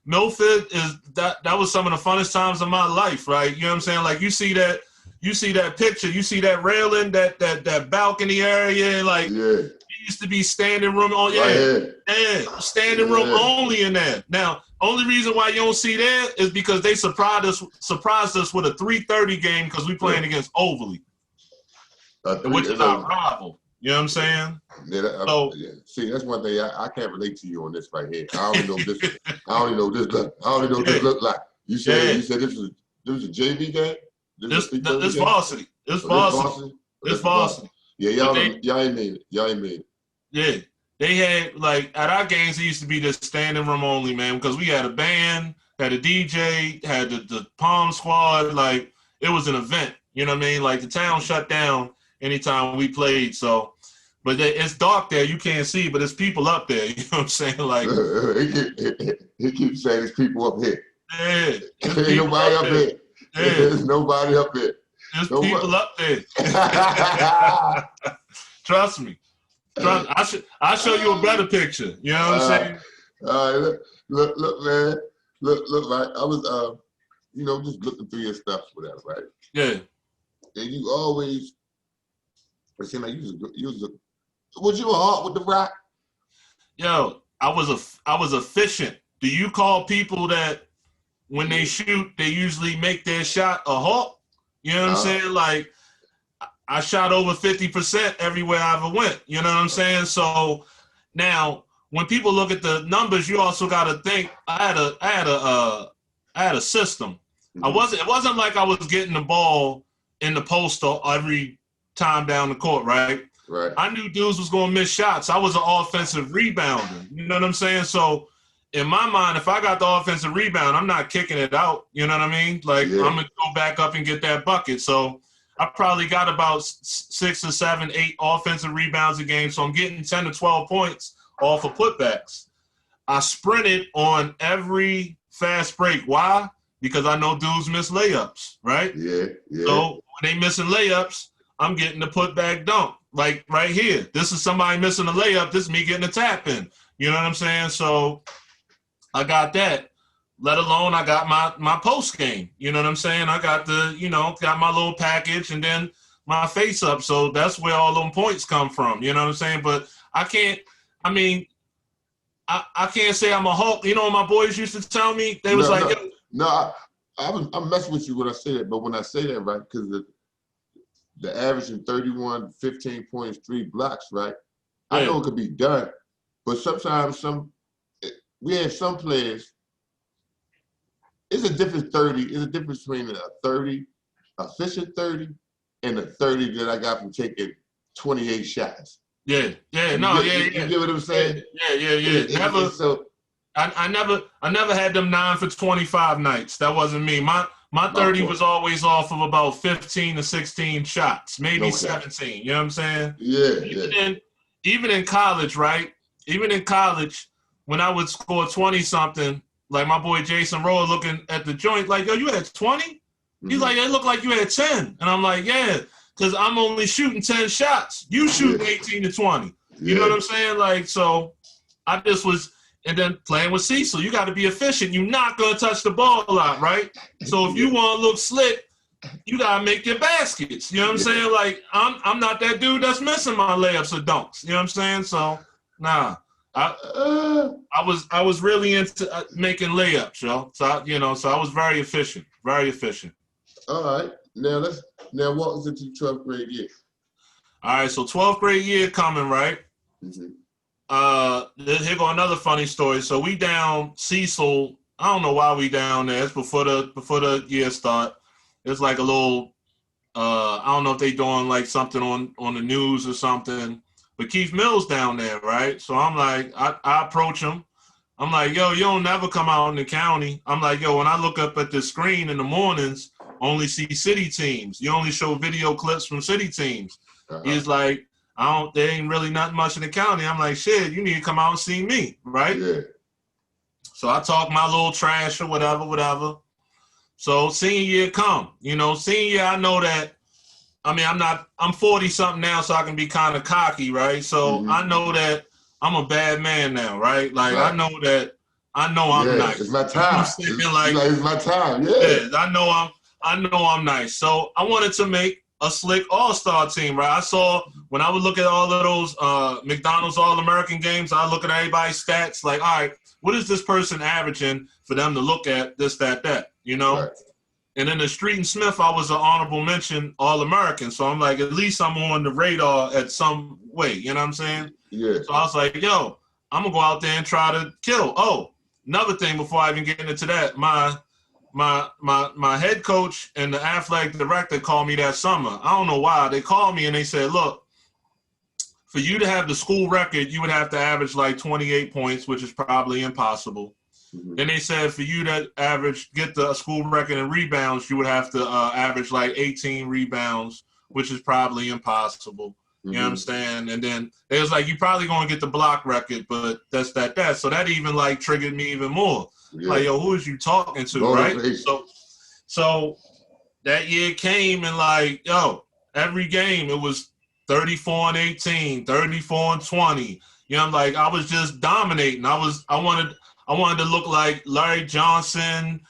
Milford is that was some of the funnest times of my life, right? You know what I'm saying? Like you see that picture, you see that railing, that balcony area, and like it used to be standing room on standing room only in there. Now, only reason why you don't see that is because they surprised us with a 3:30 game because we playing against Overly, which is our rival. You know what I'm saying? See, that's one thing I can't relate to you on this right here. I only know this. I only know this look like. You said this was a JV game. This varsity. This varsity. This varsity. Yeah, y'all ain't made it. Yeah, they had like at our games. It used to be the standing room only, man, because we had a band, had a DJ, had the Palm Squad. Like it was an event. You know what I mean? Like the town shut down anytime we played. So. But it's dark there. You can't see, but there's people up there. You know what I'm saying? Like he keeps saying there's people up here. Yeah, ain't nobody up here. Yeah. There's nobody up here. There's people up there. Trust me. I'll show you a better picture. You know what I'm saying? Look, man. Look, right. I was, just looking through your stuff, whatever, right? Yeah. And you always, it seemed like was you a hawk with the rock? Yo, I was efficient. Do you call people that when they shoot, they usually make their shot a hawk? You know what I'm saying? Like, I shot over 50% everywhere I ever went. You know what I'm saying? So now when people look at the numbers, you also got to think I had a system. Mm-hmm. It wasn't like I was getting the ball in the post every time down the court, right? Right. I knew dudes was going to miss shots. I was an offensive rebounder. You know what I'm saying? So in my mind, if I got the offensive rebound, I'm not kicking it out. You know what I mean? Like, I'm going to go back up and get that bucket. So I probably got about 6 or 7, 8 offensive rebounds a game. So I'm getting 10 to 12 points off of putbacks. I sprinted on every fast break. Why? Because I know dudes miss layups, right? Yeah. So when they missing layups, I'm getting the putback dunk. Like right here. This is somebody missing a layup. This is me getting a tap in. You know what I'm saying? So I got that. Let alone I got my post game. You know what I'm saying? I got got my little package and then my face up. So that's where all them points come from. You know what I'm saying? But I can't say I'm a Hulk. You know what my boys used to tell me? They was I'm messing with you when I say that, but when I say that, right, because the average in 31, 15 points, 3 blocks, right? Yeah. I know it could be done, but sometimes we have some players. It's a different 30. It's a difference between a 30, efficient 30, and a 30 that I got from taking 28 shots. You get what I'm saying? Yeah. I never had them 9 for 25 nights. That wasn't me. My 30 was always off of about 15 to 16 shots, maybe 17. You know what I'm saying? Yeah. Even in college, right? Even in college, when I would score 20-something, like my boy Jason Rowe looking at the joint, like, yo, you had 20? Mm-hmm. He's like, it looked like you had 10. And I'm like, yeah, because I'm only shooting 10 shots. You shooting 18 to 20. You know what I'm saying? Like, so I just was, and then playing with Cecil, you got to be efficient. You're not going to touch the ball a lot, right? So if you want to look slick, you got to make your baskets. You know what I'm saying? Like, I'm not that dude that's missing my layups or dunks. You know what I'm saying? So, nah. I was really into making layups, yo. So I was very efficient. All right. Now walk us into the 12th grade year. All right, so 12th grade year coming, right? Mm-hmm. Here go another funny story. So we down Cecil. I don't know why we down there. It's before the year start. It's like a little I don't know if they doing like something on the news or something. But Keith Mills down there, right? So I'm like, I approach him. I'm like, yo, you don't never come out in the county. I'm like, yo, when I look up at the screen in the mornings, only see city teams. You only show video clips from city teams. Uh-huh. He's like, there ain't really not much in the county. I'm like, shit, you need to come out and see me, right? Yeah. So I talk my little trash or whatever. So senior year come. Senior year, I know that, I'm 40-something now, so I can be kind of cocky, right? So I know that I'm a bad man now, right? Like, right. I know I'm nice. It's my time. It's my time, yeah. I know I'm nice. So I wanted to make a slick all-star team, right? I saw, when I would look at all of those McDonald's All-American games, I look at everybody's stats, like, all right, what is this person averaging for them to look at this, that, Right. And in the Street and Smith, I was an honorable mention All-American. So I'm like, at least I'm on the radar at some way. You know what I'm saying? Yeah. So I was like, yo, I'm going to go out there and try to kill. Oh, another thing before I even get into that, my head coach and the athletic director called me that summer. I don't know why. They called me and they said, look, for you to have the school record, you would have to average like 28 points, which is probably impossible. Then they said for you to get the school record in rebounds, you would have to average like 18 rebounds, which is probably impossible. You know what I'm saying? And then it was like, you probably going to get the block record, but that's that. So that even like triggered me even more. Yeah. Like, yo, who is you talking to, right? So that year came and like, yo, every game it was 34 and 18, 34 and 20. I'm like, I was just dominating. I wanted to look like Larry Johnson,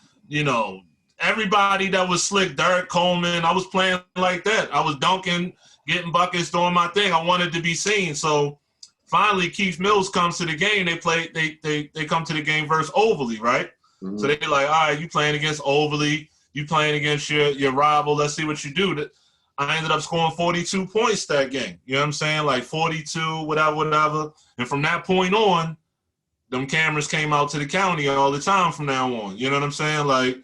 everybody that was slick, Derek Coleman. I was playing like that. I was dunking, getting buckets, doing my thing. I wanted to be seen. So finally, Keith Mills comes to the game. They come to the game versus Overly, right? Mm-hmm. So they're like, all right, you playing against Overly. You playing against your rival. Let's see what you do. I ended up scoring 42 points that game. You know what I'm saying? Like 42, whatever. And from that point on, them cameras came out to the county all the time from now on. You know what I'm saying? Like,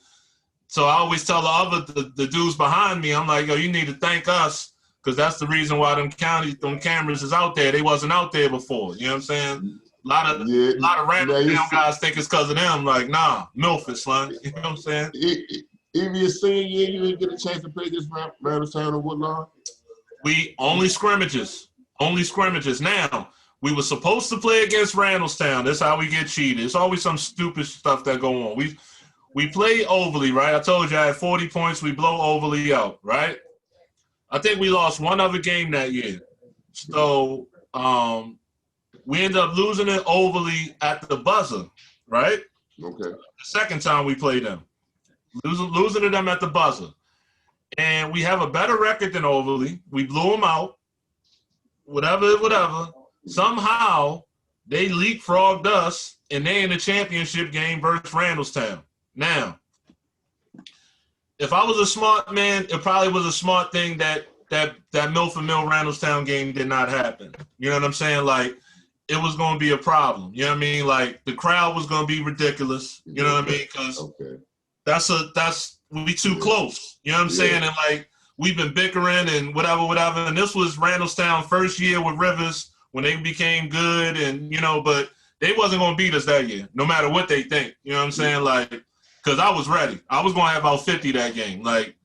so I always tell the dudes behind me, I'm like, yo, you need to thank us, because that's the reason why them cameras is out there. They wasn't out there before. You know what I'm saying? A lot of random guys think it's because of them. Like, nah, Milford, son. You know what I'm saying? Even your senior year, you didn't get a chance to play against Randallstown or Woodlawn? We only scrimmages. Now, we were supposed to play against Randallstown. That's how we get cheated. It's always some stupid stuff that go on. We play Overly, right? I told you I had 40 points. We blow Overly out, right? I think we lost one other game that year. So we ended up losing it Overly at the buzzer, right? Okay. The second time we played them. Losing to them at the buzzer. And we have a better record than Overly. We blew them out. Whatever. Somehow, they leapfrogged us, and they in the championship game versus Randallstown. Now, if I was a smart man, it probably was a smart thing that Milford Mill Randallstown game did not happen. You know what I'm saying? Like, it was going to be a problem. You know what I mean? Like, the crowd was going to be ridiculous. You know what I mean? Because we too close. You know what I'm saying? And, like, we've been bickering and whatever. And this was Randallstown first year with Rivers when they became good, and, you know, but they wasn't going to beat us that year, no matter what they think. You know what I'm saying? Like, because I was ready. I was going to have about 50 that game. Like,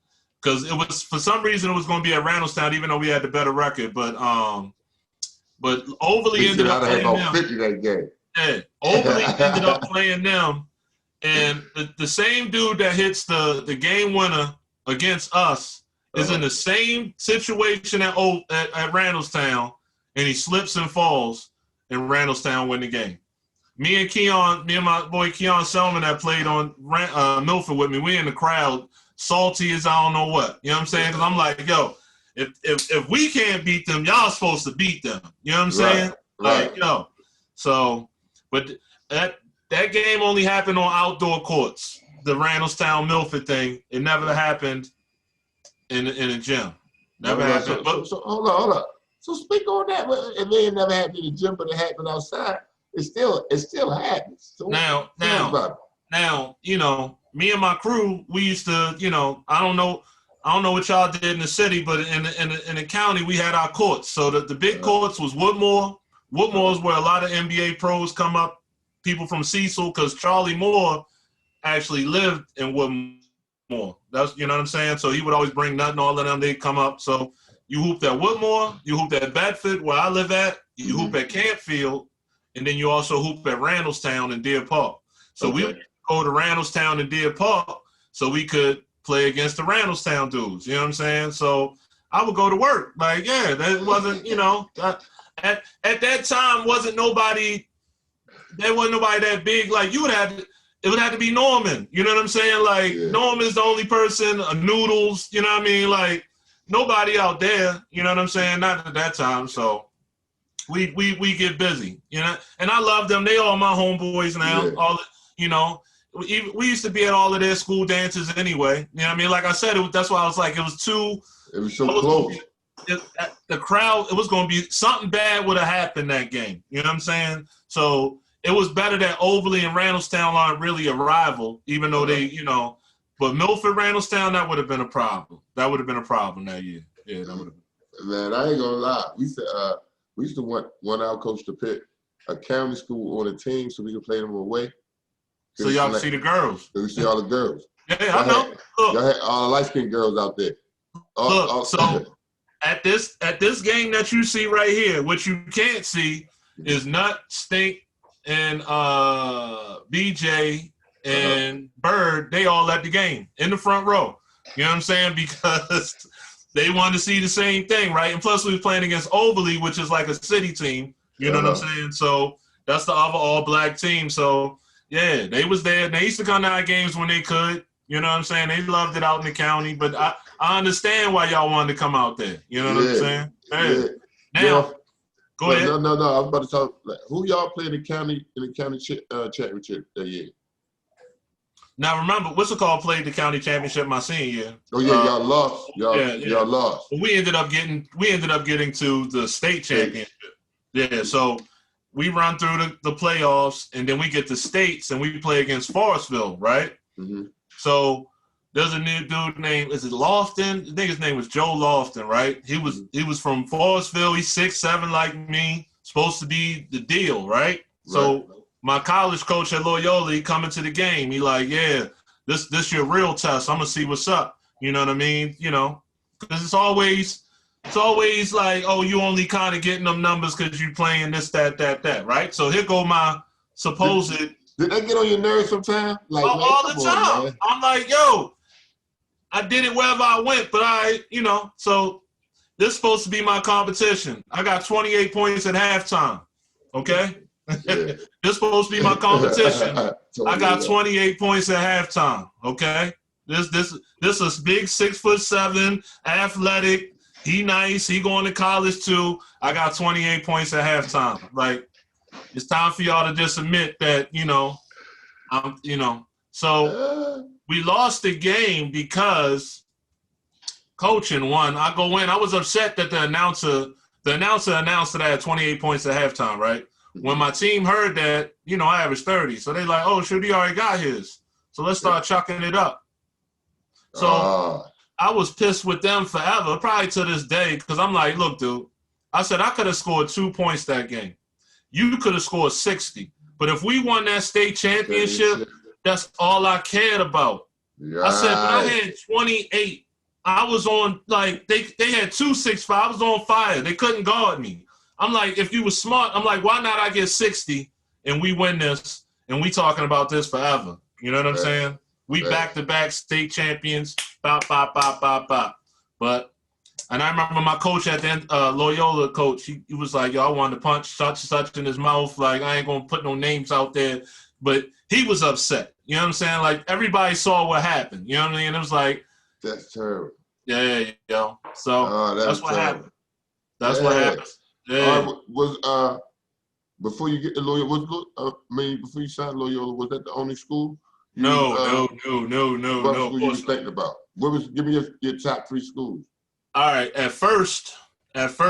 because it was, for some reason, it was going to be at Randallstown, even though we had the better record. But Overly ended up playing them. 50 that game. Yeah, Overly ended up playing them. And the same dude that hits the game winner against us is in the same situation at Randallstown, and he slips and falls, and Randallstown win the game. Me and my boy Keon Selman that played on Milford with me, we in the crowd, salty as I don't know what. You know what I'm saying? Because I'm like, yo, if we can't beat them, y'all supposed to beat them. You know what I'm saying? Right. Like, yo. So, but that game only happened on outdoor courts. The Randallstown Milford thing, it never happened in a gym. Never happened. So hold on. So speak on that. It may have never happened in the gym, but it happened outside. It still happens. So now, you know, me and my crew, we used to, you know, I don't know what y'all did in the city, but in the county, we had our courts. So the big courts was Woodmore. Woodmore is where a lot of NBA pros come up, people from Cecil, because Charlie Moore actually lived in Woodmore. That's, you know what I'm saying? So he would always bring nothing, all of them, they'd come up. So you hooped at Woodmore, you hooped at Bedford, where I live at, you hoop at Campfield, and then you also hoop at Randallstown and Deer Park. So we would go to Randallstown and Deer Park so we could play against the Randallstown dudes. You know what I'm saying? So I would go to work. Like, yeah, that wasn't, you know, at that time there wasn't nobody that big. Like, it would have to be Norman. You know what I'm saying? Like, Norman's the only person, Noodles, you know what I mean? Like, nobody out there, you know what I'm saying? Not at that time. So we get busy, you know, and I love them. They all my homeboys now. Yeah. All, you know, we used to be at all of their school dances anyway. You know what I mean? Like I said, that's why I was like, it was so close. The crowd, it was going to be something bad would have happened that game. You know what I'm saying? So it was better that Overly and Randallstown aren't really a rival, even though they, you know. But Milford, Randallstown, that would have been a problem. That would have been a problem that year. Yeah, that would have been. Man, I ain't gonna lie. We used to want our coach to pick a county school on a team so we could play them away. So y'all can see the girls. So we see all the girls. Yeah, I know. Y'all had all the light-skinned girls out there. So at this game that you see right here, what you can't see is Nut, Stink, and BJ and Bird. They all at the game in the front row. You know what I'm saying? Because they wanted to see the same thing, right? And plus we was playing against Overly, which is like a city team. You know what I'm saying? So that's the other all-black team. So yeah, they was there. They used to come to our games when they could. You know what I'm saying? They loved it out in the county. But I understand why y'all wanted to come out there. You know what I'm saying? Hey. Now, go ahead. No. I was about to talk. Like, who y'all played in the county championship that year? Now remember, what's it called? Played the county championship my senior year. Oh yeah, y'all lost. Y'all lost. But we ended up getting to the state championship. Yeah, so we run through the playoffs, and then we get to states, and we play against Forestville, right? Mm-hmm. So there's a new dude named, is it Lofton? I think his name was Joe Lofton, right? He was from Forestville. He's 6'7" like me. Supposed to be the deal, right? So my college coach at Loyola, he coming to the game. He like, yeah, this your real test. I'm gonna see what's up. You know what I mean? You know, because it's always like, oh, you only kind of getting them numbers because you playing this, that, right? So here go my supposed. Did that get on your nerves sometimes? Like all the time. I'm like, yo, I did it wherever I went, but so this is supposed to be my competition. I got 28 points at halftime. Okay. Yeah. This is supposed to be my competition. I got 28 points at halftime. Okay. This is big 6'7", athletic. He nice. He going to college too. I got 28 points at halftime. Like, it's time for y'all to just admit that, So we lost the game because coaching won. I go in. I was upset that the announcer announced that I had 28 points at halftime, right? When my team heard that, I averaged 30. So they like, oh, shoot, he already got his. So let's start chucking it up. So I was pissed with them forever, probably to this day, because I'm like, look, dude, I said I could have scored 2 points that game. You could have scored 60. But if we won that state championship, that's all I cared about. Right. I said, but I had 28. I was on, like, they had 265. I was on fire. They couldn't guard me. I'm like, if you were smart, I'm like, why not I get 60 and we win this and we talking about this forever? You know what I'm saying? We back-to-back state champions, bop. But, and I remember my coach at the end, Loyola coach, he was like, yo, I wanted to punch such in his mouth. Like, I ain't going to put no names out there. But he was upset. You know what I'm saying? Like, everybody saw what happened. You know what I mean? It was like. That's terrible. Yeah. So that's what happened. That's what happened. Yeah. Before you get to Loyola, before you signed Loyola, was that the only school? No. What school you was thinking about? Give me your top 3 schools. All right. At first,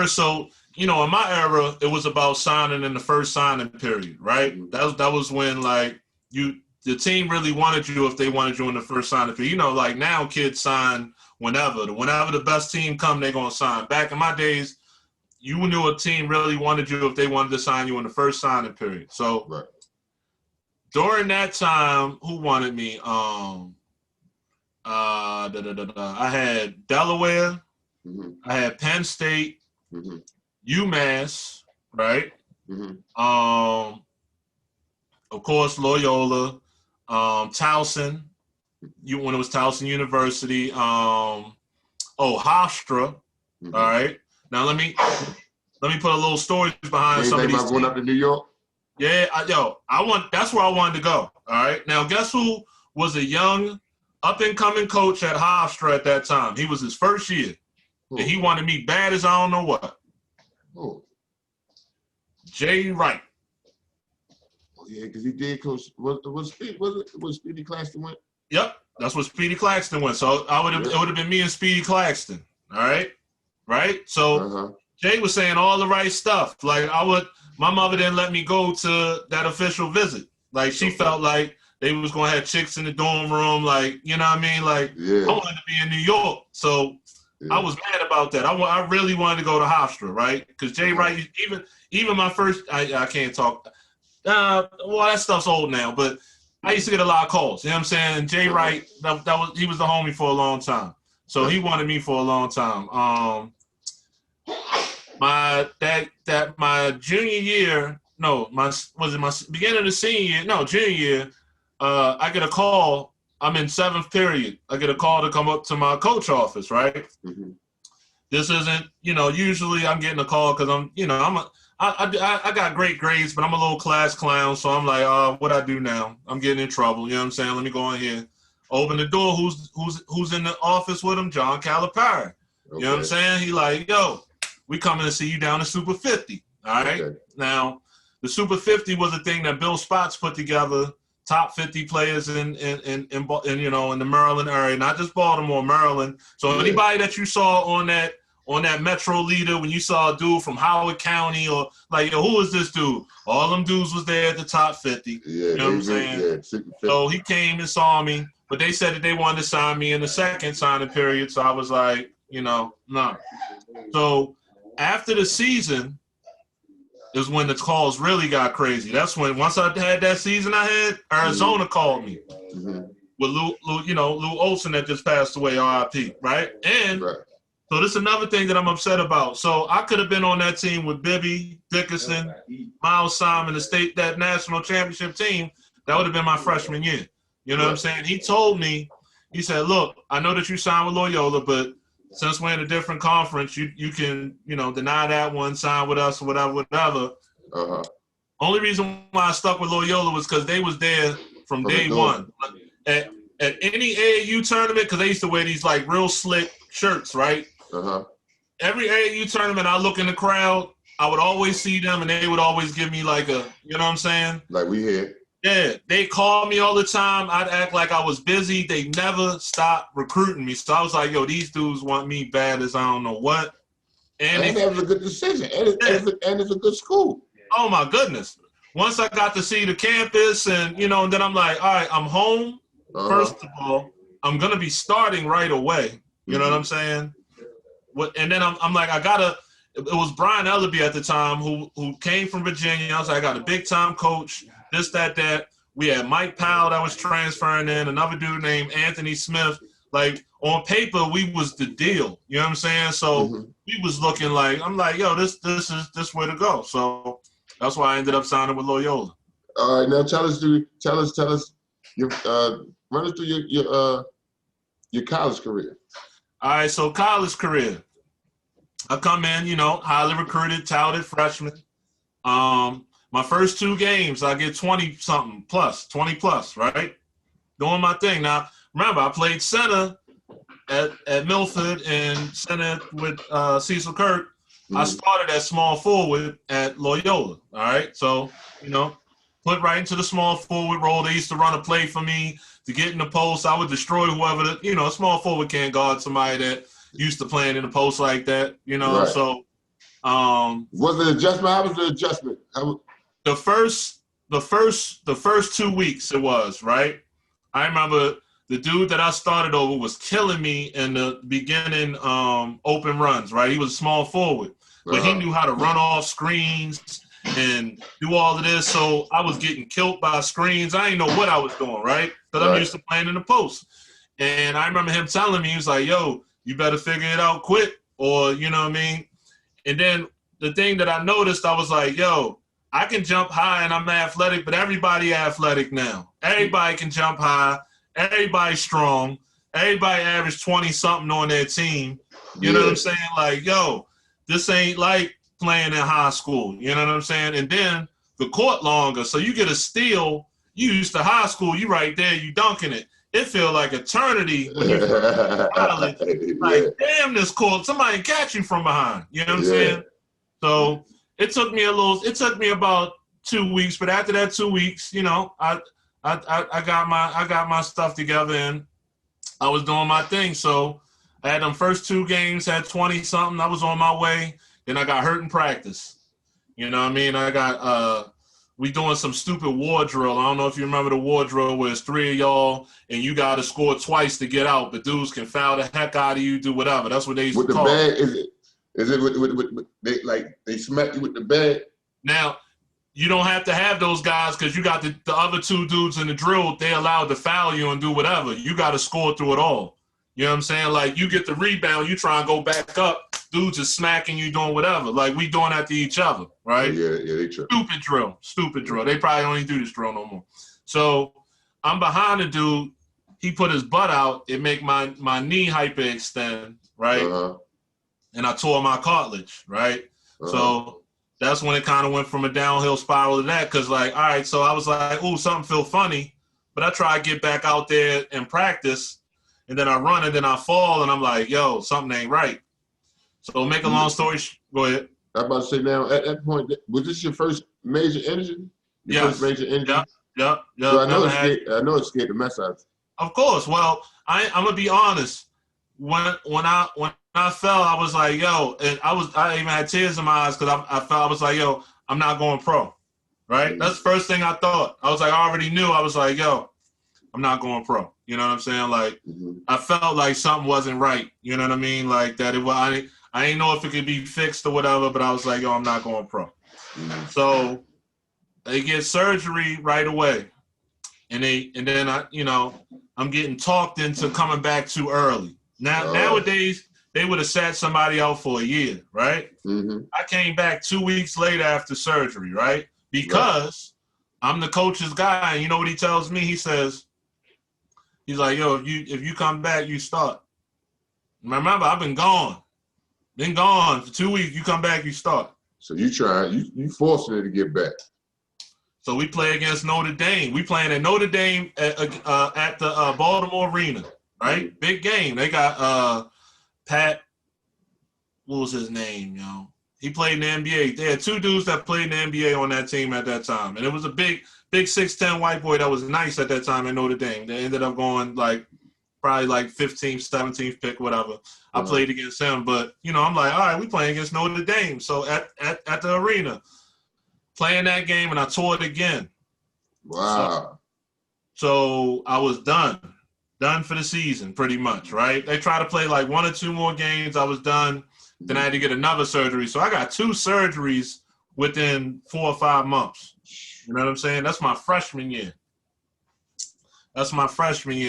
so in my era, it was about signing in the first signing period, right? That was when like the team really wanted you if they wanted you in the first signing period. Like now kids sign whenever the best team come, they're gonna sign. Back in my days, you knew a team really wanted you if they wanted to sign you in the first signing period. So during that time, who wanted me? I had Delaware, I had Penn State, UMass, right? Of course, Loyola, Towson, when it was Towson University, Hofstra, all right? Now let me put a little story behind some of these. Going up to New York? Yeah, that's where I wanted to go. All right. Now guess who was a young up and coming coach at Hofstra at that time? He was his first year. And he wanted me bad as I don't know what. Jay Wright. Oh yeah, because he did coach. Was Speedy Claxton went? Yep, that's what Speedy Claxton went. So it would have been me and Speedy Claxton. All right. Right? So Jay was saying all the right stuff. Like my mother didn't let me go to that official visit. Like she felt like they was gonna have chicks in the dorm room, like, you know what I mean? Like I wanted to be in New York. So I was mad about that. I really wanted to go to Hofstra, right? Because Jay Wright, even my first I can't talk. Well, that stuff's old now, but I used to get a lot of calls. You know what I'm saying? And Jay Wright, he was the homie for a long time. So he wanted me for a long time. My junior year, beginning of the senior year? No, junior year. I get a call. I'm in 7th period. I get a call to come up to my coach office. Right. This isn't, usually I'm getting a call because I got great grades, but I'm a little class clown. So I'm like, what I do now? I'm getting in trouble. You know what I'm saying? Let me go in here. Open the door. Who's in the office with him? John Calipari. You know what I'm saying? He like, yo, we coming to see you down to Super 50. All right. Now, the Super 50 was a thing that Bill Spots put together top 50 players in you know, in the Maryland area, not just Baltimore, Maryland. So anybody that you saw on that Metro Leader, when you saw a dude from Howard County or like, yo, who is this dude? All them dudes was there at the top 50. Yeah, you know what I'm saying? Yeah, so he came and saw me, but they said that they wanted to sign me in the second signing period. So I was like, you know, no. So after the season is when the calls really got crazy. That's when, once I had that season I had, Arizona called me with Lou Olson that just passed away, RIP, right? And so this is another thing that I'm upset about. So I could have been on that team with Bibby, Dickerson, Miles Simon, that national championship team. That would have been my freshman year. You know what I'm saying? He told me, he said, look, I know that you signed with Loyola, but since we're in a different conference, you can, you know, deny that one, sign with us, or whatever. Only reason why I stuck with Loyola was because they was there from day one. At any AAU tournament, because they used to wear these like real slick shirts, right? Every AAU tournament, I look in the crowd, I would always see them, and they would always give me like a, you know what I'm saying? Like we here. Yeah, they called me all the time. I'd act like I was busy. They never stopped recruiting me. So I was like, yo, these dudes want me bad as I don't know what. And that was a good decision. And it's a good school. Oh, my goodness. Once I got to see the campus and, you know, and then I'm like, all right, I'm home. First of all, I'm going to be starting right away. You know what I'm saying? And then I'm like, it was Brian Ellerby at the time who came from Virginia. I was like, I got a big-time coach. This, that. We had Mike Powell that was transferring in, another dude named Anthony Smith. Like, on paper, we was the deal. You know what I'm saying? So we was looking like, I'm like, yo, this is where to go. So that's why I ended up signing with Loyola. All right, now tell us your run us through your college career. All right, so college career. I come in, you know, highly recruited, touted freshman. My first 2 games, I get 20 plus, right? Doing my thing. Now, remember, I played center at Milford and center with Cecil Kirk. I started at small forward at Loyola, all right? So, you know, put right into the small forward role. They used to run a play for me to get in the post. I would destroy whoever, a small forward can't guard somebody that used to playing in the post like that, you know? Right. So, was it adjustment? How was the adjustment? The first 2 weeks it was, right? I remember the dude that I started over was killing me in the beginning open runs, right? He was a small forward, but he knew how to run off screens and do all of this. So I was getting killed by screens. I didn't know what I was doing, right? Because I'm used to playing in the post. And I remember him telling me, he was like, yo, you better figure it out quick, or, you know what I mean? And then the thing that I noticed, I was like, yo, I can jump high and I'm athletic, but everybody athletic now. Everybody can jump high. Everybody's strong. Everybody averaged 20-something on their team. You know what I'm saying? Like, yo, this ain't like playing in high school. You know what I'm saying? And then the court longer. So you get a steal. You used to high school. You right there. You dunking it. It feel like eternity when you first college. Like, damn, this court. Somebody catch you from behind. You know what I'm saying? So it took me about 2 weeks. But after that 2 weeks, you know, I got my stuff together and I was doing my thing. So I had them first 2 games, had 20-something. I was on my way. Then I got hurt in practice. You know what I mean? I got we doing some stupid war drill. I don't know if you remember the war drill where it's 3 of y'all and you got to score twice to get out, but dudes can foul the heck out of you, do whatever. That's what they used to call it. With the bag, is it with they smack you with the bag? Now, you don't have to have those guys because you got the other 2 dudes in the drill. They allowed to foul you and do whatever. You got to score through it all. You know what I'm saying? Like, you get the rebound, you try and go back up. Dudes is smacking you, doing whatever. Like, we doing that to each other, right? Yeah, they true. Stupid drill. They probably don't even do this drill no more. So I'm behind the dude. He put his butt out. It make my knee hyperextend, right? And I tore my cartilage, right? So that's when it kind of went from a downhill spiral to that. Because, like, all right, so I was like, ooh, something feel funny. But I try to get back out there and practice. And then I run and then I fall. And I'm like, yo, something ain't right. So make a long story, go ahead. I'm about to say now, at that point, was this your first major injury? Yes. First major injury? Yep. So I know it scared the mess out of you. Of course. Well, I'm gonna be honest. When I fell, I was like, yo, and I even had tears in my eyes because I felt, I was like, yo, I'm not going pro. Right? Mm-hmm. That's the first thing I thought. I was like, I already knew. I was like, yo, I'm not going pro. You know what I'm saying? Like, I felt like something wasn't right. You know what I mean? Like that. I didn't know if it could be fixed or whatever, but I was like, yo, I'm not going pro. So they get surgery right away, and then I'm getting talked into coming back too early. Nowadays they would have sat somebody out for a year, right? I came back 2 weeks later after surgery, right? Because I'm the coach's guy, and you know what he tells me? He's like, yo, if you come back, you start. Remember, I've been gone for 2 weeks. You come back, you start. So you forcing it to get back. So we play against Notre Dame. We playing at Notre Dame at the Baltimore Arena, right? Big game. They got Pat. What was his name, yo? He played in the NBA. They had two dudes that played in the NBA on that team at that time, and it was a big 6'10" white boy that was nice at that time at Notre Dame. They ended up going probably 15th, 17th pick, whatever. I played against him, but I'm like, all right, we playing against Notre Dame. So at the arena, playing that game, and I tore it again. Wow. So I was done for the season, pretty much, right? They tried to play like 1 or 2 more games. I was done. Then I had to get another surgery. So I got 2 surgeries within 4 or 5 months. You know what I'm saying? That's my freshman year.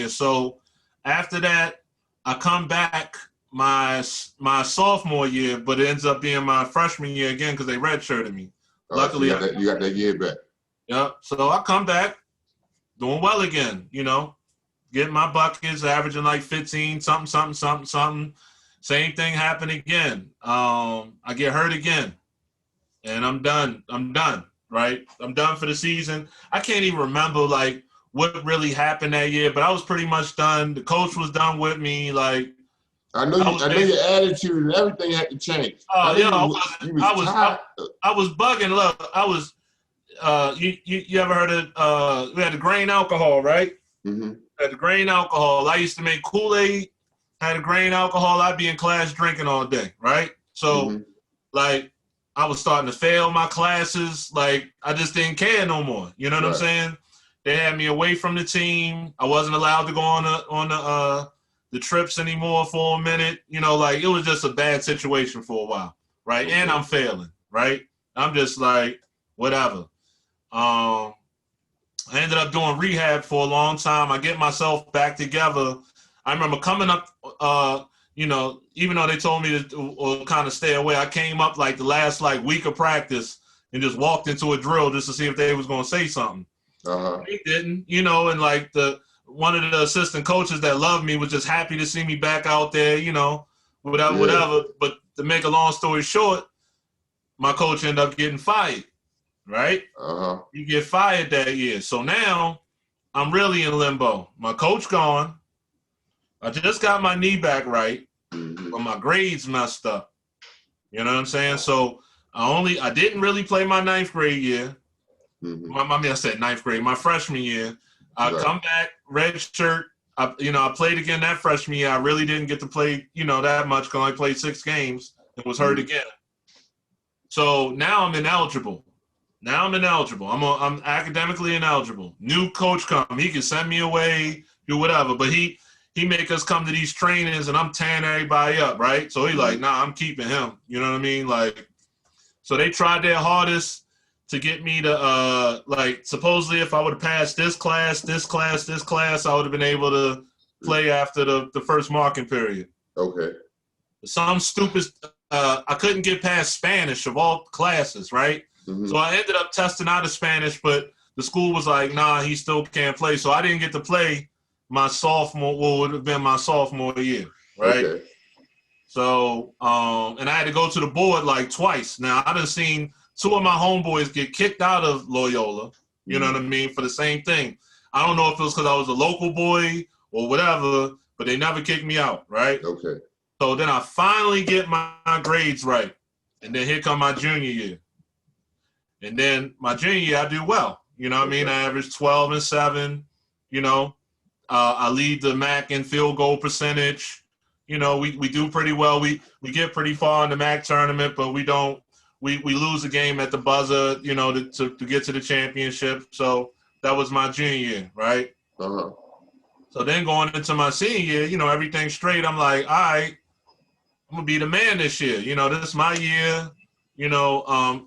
So after that, I come back my sophomore year, but it ends up being my freshman year again because they redshirted me. Luckily, so you got that year back. Yeah. So I come back doing well again, getting my buckets, averaging like 15, something. Same thing happened again. I get hurt again, and I'm done, right? I'm done for the season. I can't even remember what really happened that year, but I was pretty much done. The coach was done with me. I know your attitude and everything had to change. Oh yeah, I was bugging. Look, I was. You ever heard of? We had the grain alcohol, right? Had the grain alcohol. I used to make Kool-Aid. Had a grain alcohol. I'd be in class drinking all day, right? So, I was starting to fail my classes. I just didn't care no more. You know what I'm saying? They had me away from the team. I wasn't allowed to go on the trips anymore for a minute. It was just a bad situation for a while, right? Okay. And I'm failing, right? I'm just like, whatever. I ended up doing rehab for a long time. I get myself back together. I remember coming up, even though they told me to kind of stay away, I came up the last week of practice and just walked into a drill just to see if they was going to say something. They didn't, and one of the assistant coaches that loved me was just happy to see me back out there, whatever. But to make a long story short, my coach ended up getting fired, right? He get fired that year. So now I'm really in limbo. My coach gone. I just got my knee back right, but my grades messed up. You know what I'm saying? So I didn't really play my 9th grade year. I said 9th grade, my freshman year. I come back, red shirt. I played again that freshman year. I really didn't get to play, that much because I played 6 games and was hurt again. So now I'm ineligible. I'm academically ineligible. New coach come. He can send me away, do whatever. But he make us come to these trainings and I'm tearing everybody up, right? So he nah, I'm keeping him. You know what I mean? So they tried their hardest to get me to, supposedly if I would have passed this class, I would have been able to play after the first marking period. Okay. Some stupid, I couldn't get past Spanish of all classes, right? So I ended up testing out of Spanish, but the school was like, nah, he still can't play. So I didn't get to play what would have been my sophomore year, right? Okay. So, and I had to go to the board twice. Now, I done seen 2 of my homeboys get kicked out of Loyola, you know what I mean, for the same thing. I don't know if it was because I was a local boy or whatever, but they never kicked me out, right? Okay. So then I finally get my grades right. And then here come my junior year. And then my junior year, I do well. You know what I mean? I averaged 12 and 7. You know, I lead the MAC in field goal percentage. You know, we do pretty well. We get pretty far in the MAC tournament, but we don't. We lose a game at the buzzer. You know, to get to the championship. So that was my junior year, right? Uh-huh. So then going into my senior year, you know, everything straight. I'm like, all right, I'm gonna be the man this year. You know, this is my year. You know,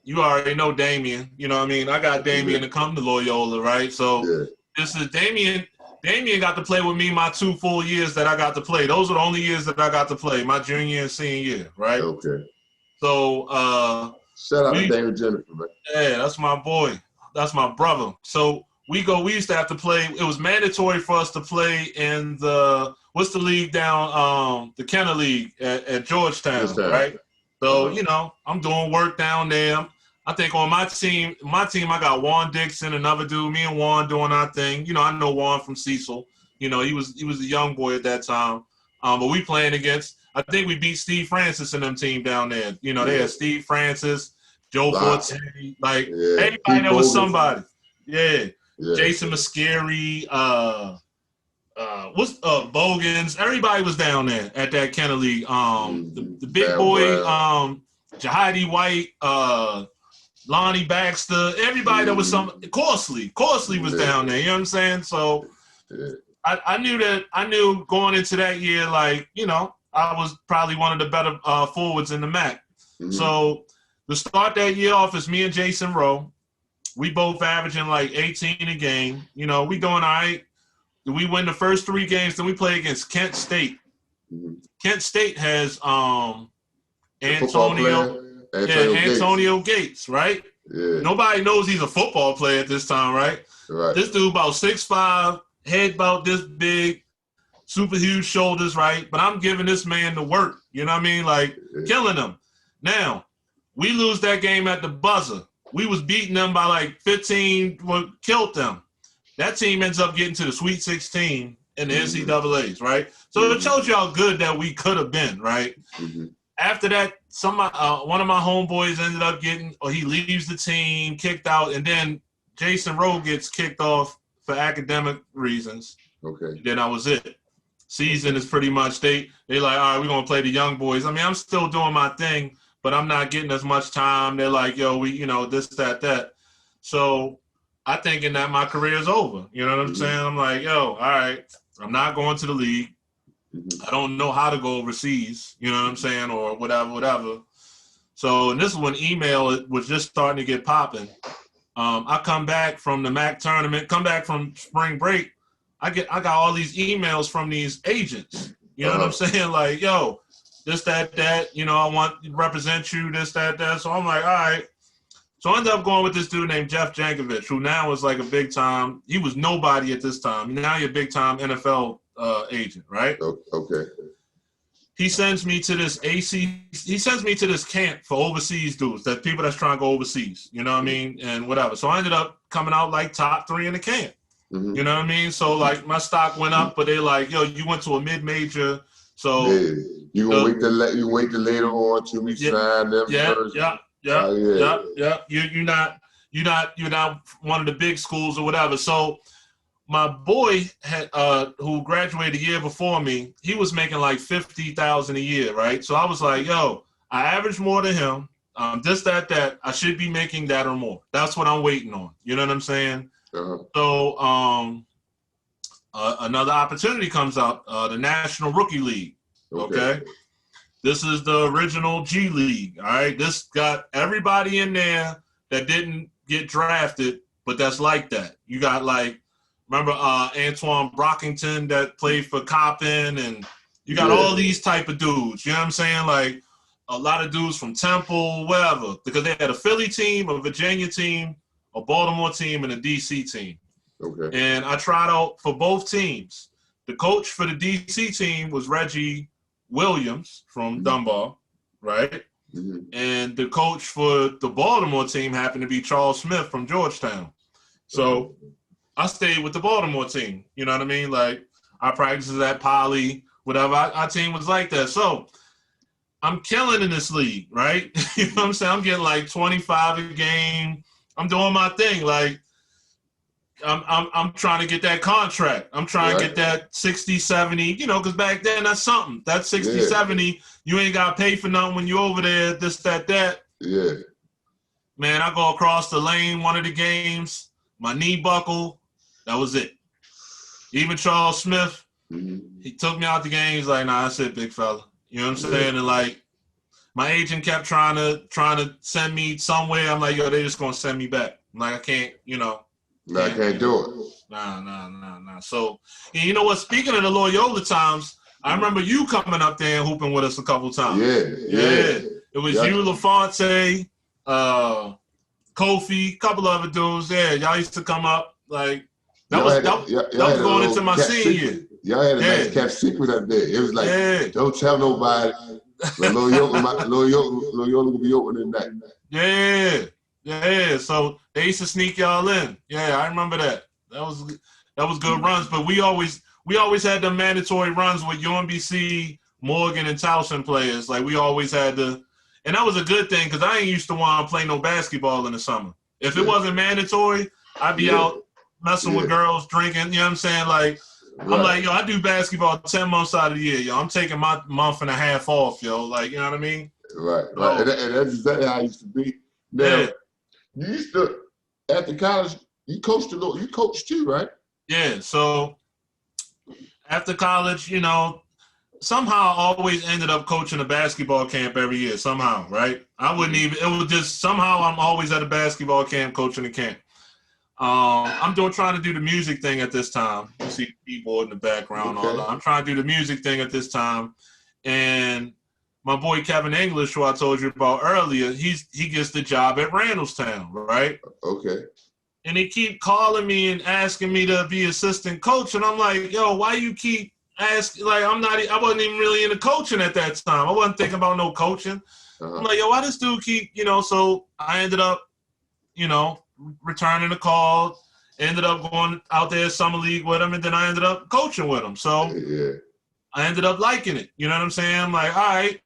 you already know Damien. You know what I mean? I got Damien to come to Loyola, right? So this is Damien. Damien got to play with me my 2 full years that I got to play. Those are the only years that I got to play, my junior and senior year, right? Okay. So shout out to Damien Jennifer, man. Yeah, that's my boy. That's my brother. So we used to have to play. It was mandatory for us to play in what's the league down, the Kenner League at Georgetown, right? So, you know, I'm doing work down there. I think on my team, I got Juan Dixon, another dude, me and Juan doing our thing. You know, I know Juan from Cecil. You know, he was a young boy at that time. But we playing against, I think we beat Steve Francis and them team down there. You know, they had Steve Francis, Joe Forte, like everybody that was somebody. Yeah. Jason Mascari, Bogans, everybody was down there at that Kenner League. The big boy, Jahidi White, Lonnie Baxter, everybody that was Corsley was down there, you know what I'm saying? So I knew going into that year, like, you know, I was probably one of the better forwards in the MAC. So to start that year off is me and Jason Rowe. We both averaging like 18 a game. You know, we doing all right. We win the first 3 games, then we play against Kent State. Kent State has Antonio Gates, right? Yeah. Nobody knows he's a football player at this time, right? This dude about 6'5", head about this big, super huge shoulders, right? But I'm giving this man the work, you know what I mean? Like, killing him. Now, we lose that game at the buzzer. We was beating them by like 15, killed them. That team ends up getting to the Sweet 16 in the NCAAs, right? So it shows you how good that we could have been, right? After that, one of my homeboys ended up he leaves the team, kicked out, and then Jason Rowe gets kicked off for academic reasons. Okay. Then that was it. Season is pretty much, they like, all right, we're going to play the young boys. I mean, I'm still doing my thing, but I'm not getting as much time. They're like, yo, we, you know, this, that. So I thinking that my career is over. You know what I'm saying? I'm like, yo, all right, I'm not going to the league. I don't know how to go overseas, you know what I'm saying, or whatever. So, and this is when email was just starting to get popping. I come back from the MAC tournament, come back from spring break. I got all these emails from these agents. You know what I'm saying? Like, yo, this, that, you know, I want to represent you, this, that. So I'm like, all right. So I ended up going with this dude named Jeff Jankovic, who now is like a big time. He was nobody at this time. Now he's a big time NFL agent, right? Okay. He sends me to this he sends me to this camp for overseas dudes, that people that's trying to go overseas, you know what I mean? And whatever. So I ended up coming out like top 3 in the camp. You know what I mean? So like my stock went up, but they're like, yo, you went to a mid-major. So you gonna wait till later on till we sign them first. You're not one of the big schools or whatever. So my boy had who graduated a year before me, he was making like $50,000 a year, right? So I was like, yo, I average more than him. This, that, I should be making that or more. That's what I'm waiting on. You know what I'm saying? So another opportunity comes up, the National Rookie League. Okay. This is the original G League. All right. This got everybody in there that didn't get drafted, but that's like that. You got like, remember Antoine Brockington that played for Coppin, and you got all these type of dudes. You know what I'm saying? Like a lot of dudes from Temple, wherever, because they had a Philly team, a Virginia team, a Baltimore team, and a DC team. Okay. And I tried out for both teams. The coach for the DC team was Reggie Williams from Dunbar, right? And the coach for the Baltimore team happened to be Charles Smith from Georgetown. So I stayed with the Baltimore team. You know what I mean? Like I practiced at Poly, whatever. Our team was like that. So I'm killing in this league, right? You know what I'm saying? I'm getting like 25 a game. I'm doing my thing. Like, I'm trying to get that contract. I'm trying to get that 60, 70, you know, because back then that's something. That 60, 70, you ain't got to pay for nothing when you over there, this, that. Yeah. Man, I go across the lane one of the games, my knee buckle, that was it. Even Charles Smith, he took me out the game. He's like, nah, that's it, big fella. You know what I'm saying? And like, my agent kept trying to send me somewhere. I'm like, yo, they just gonna send me back. I'm like, I can't, you know. No, I can't do it. Nah. So, and you know what? Speaking of the Loyola times, I remember you coming up there and hooping with us a couple times. Yeah. It was you, LaFonte, Kofi, a couple other dudes. Yeah, y'all used to come up. Like, that was going into my senior year. Y'all had a nice kept secret up there. It was like, don't tell nobody. Loyola will be open tonight. Yeah. So they used to sneak y'all in. Yeah, I remember that. That was good runs. But we always had the mandatory runs with UMBC, Morgan, and Towson players. Like, we always had and that was a good thing because I ain't used to want to play no basketball in the summer. If it wasn't mandatory, I'd be out messing with girls, drinking. You know what I'm saying? Like, I'm like, yo, I do basketball 10 months out of the year, yo. I'm taking my month and a half off, yo. Like, you know what I mean? Right. And that's exactly how I used to be. Now, you used to, after college, you coached too, right? Yeah. So after college, you know, somehow I always ended up coaching a basketball camp every year, somehow, right? I wouldn't even, it was just somehow I'm always at a basketball camp coaching a camp. I'm trying to do the music thing at this time. You see the keyboard in the background. All that. I'm trying to do the music thing at this time. And my boy Kevin English, who I told you about earlier, he gets the job at Randallstown, right? Okay. And they keep calling me and asking me to be assistant coach. And I'm like, yo, why you keep asking? Like, I wasn't even really into coaching at that time. I wasn't thinking about no coaching. I'm like, yo, why this dude keep, you know? So I ended up, you know, returning the call, ended up going out there summer league with him, and then I ended up coaching with him. So I ended up liking it. You know what I'm saying? I'm like, all right,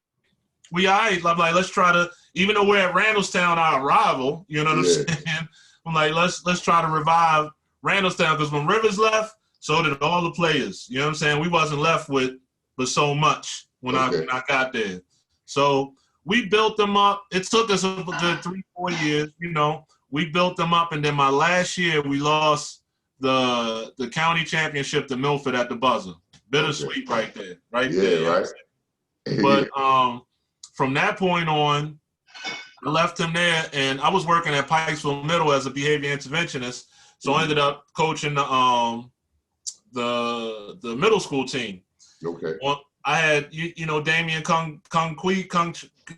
we all right. I'm like, let's try to, even though we're at Randallstown, our rival, you know what I'm saying? I'm like, let's try to revive Randallstown, because when Rivers left, so did all the players. You know what I'm saying? We wasn't left with so much when I got there. So we built them up. It took us a good 3-4 years, you know. We built them up, and then my last year we lost the county championship to Milford at the buzzer. Bittersweet right there. Right there. Right. But from that point on, I left him there, and I was working at Pikesville Middle as a behavior interventionist. So I ended up coaching the middle school team. Okay. Well, I had you know Damian Kung Kui.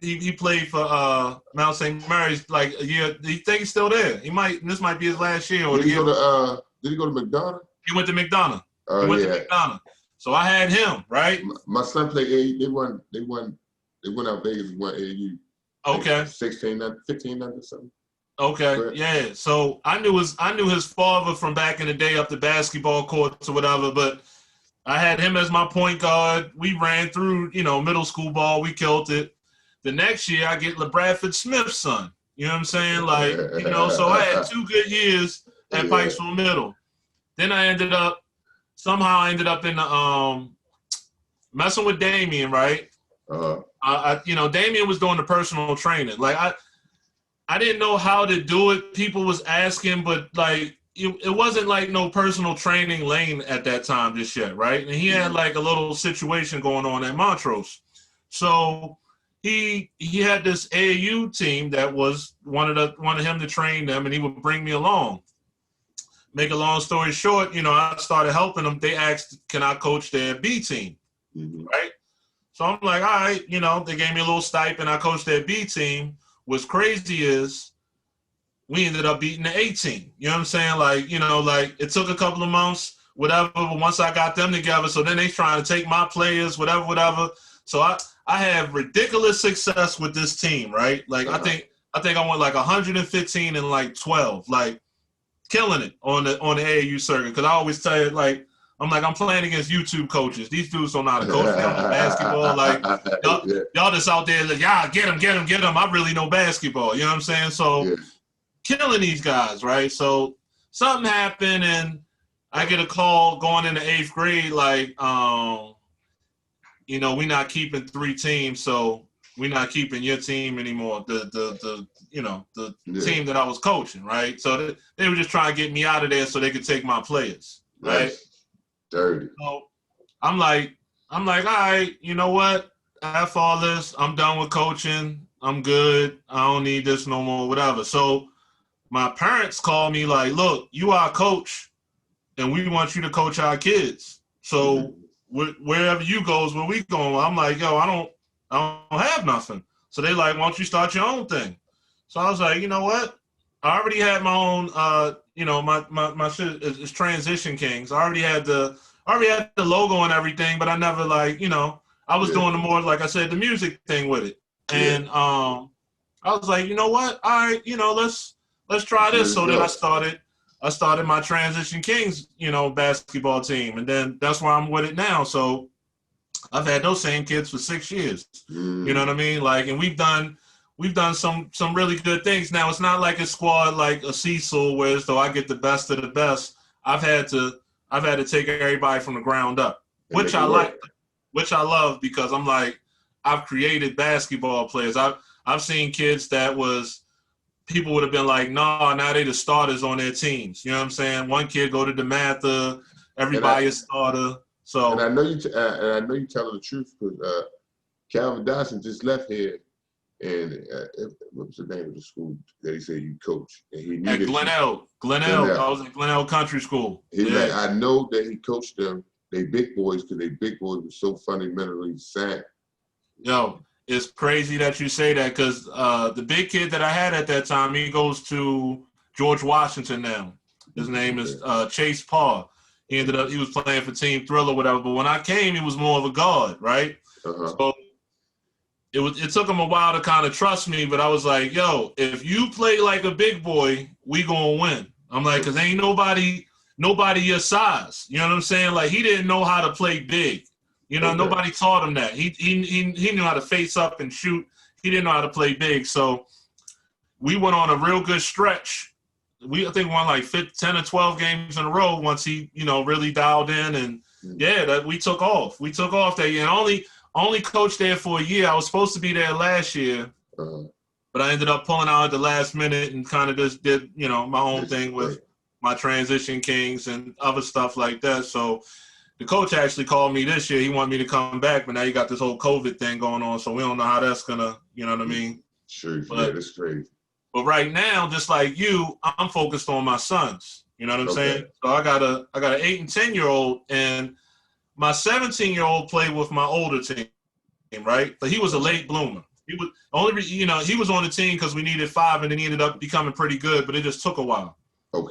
He played for Mount St. Mary's like a year. He think he's still there. This might be his last year. Or did he go to McDonough? He went to McDonough. To McDonough. So I had him, right? My son played AAU. They went out Vegas and won AAU. Okay. 15 under something. Okay. Correct. Yeah. So I knew his father from back in the day up the basketball courts or whatever, but I had him as my point guard. We ran through, you know, middle school ball. We killed it. The next year I get LeBradford Smith's son. You know what I'm saying? Like, you know, so I had 2 good years at Pikesville Middle. Then I ended up in the messing with Damian, right? You know, Damian was doing the personal training. Like I didn't know how to do it. People was asking, but like it wasn't like no personal training lane at that time just yet, right? And he had like a little situation going on at Montrose. So he had this AAU team that wanted him to train them, and he would bring me along. Make a long story short, you know, I started helping them. They asked, can I coach their B team, right? So I'm like, all right, you know, they gave me a little stipend. I coached their B team. What's crazy is we ended up beating the A team. You know what I'm saying? Like, you know, like it took a couple of months, whatever, but once I got them together, so then they trying to take my players, whatever. So I have ridiculous success with this team, right? Like I think I went like 115 and like 12, like killing it on the AAU circuit. Because I always tell you, like, I'm playing against YouTube coaches. These dudes don't know how to coach basketball. Like y'all just out there like, yeah, get him. I really know basketball. You know what I'm saying? So killing these guys, right? So something happened, and I get a call going into 8th grade, like, you know, we're not keeping 3 teams, so we're not keeping your team anymore. The you know, the team that I was coaching, right? So they were just trying to get me out of there so they could take my players, right? That's dirty. So I'm like, all right, you know what? After all this, I'm done with coaching. I'm good. I don't need this no more, whatever. So my parents called me like, look, you are a coach, and we want you to coach our kids. So wherever you go is where we going. I'm like, yo, I don't have nothing. So they like, why don't you start your own thing? So I was like, you know what? I already had my own, you know, my shit is Transition Kings. I already had the logo and everything, but I never like, you know, I was doing the more, like I said, the music thing with it. And I was like, you know what? All right, you know, let's try this. So then I started my Transition Kings, you know, basketball team. And then that's where I'm with it now. So I've had those same kids for 6 years. You know what I mean? Like, and we've done some really good things. Now it's not like a squad like a Cecil where as though I get the best of the best. I've had to take everybody from the ground up, which I like, which I love, because I'm like, I've created basketball players. I've seen kids that was people would have been like, no, now they the starters on their teams. You know what I'm saying? One kid go to DeMatha, everybody a starter. So and I know you telling the truth, because Calvin Dodson just left here, and what was the name of the school that he said you coach? And he at Glenelg. I was at Glenelg Country School. Like, I know that he coached them. They big boys, because they big boys were so fundamentally sound. Yo, it's crazy that you say that, because the big kid that I had at that time, he goes to George Washington now. His name is Chase Paul. He was playing for Team Thriller or whatever. But when I came, he was more of a guard, right? So it took him a while to kind of trust me, but I was like, yo, if you play like a big boy, we gonna win. I'm like, because ain't nobody your size. You know what I'm saying? Like, he didn't know how to play big. You know, nobody taught him that. He knew how to face up and shoot. He didn't know how to play big. So we went on a real good stretch. I think won like 10 or 12 games in a row once he, you know, really dialed in. And that we took off. We took off that year. And only coached there for a year. I was supposed to be there last year, but I ended up pulling out at the last minute and kind of just did, you know, my own thing with my Transition Kings and other stuff like that. So the coach actually called me this year. He wanted me to come back, but now you got this whole COVID thing going on, so we don't know how that's gonna, you know what I mean? Sure, yeah, that's crazy. But right now, just like you, I'm focused on my sons. You know what I'm saying? So I got an 8 and 10-year-old, and my 17-year-old played with my older team, right? But he was a late bloomer. He was he was on the team because we needed 5, and then he ended up becoming pretty good, but it just took a while. 8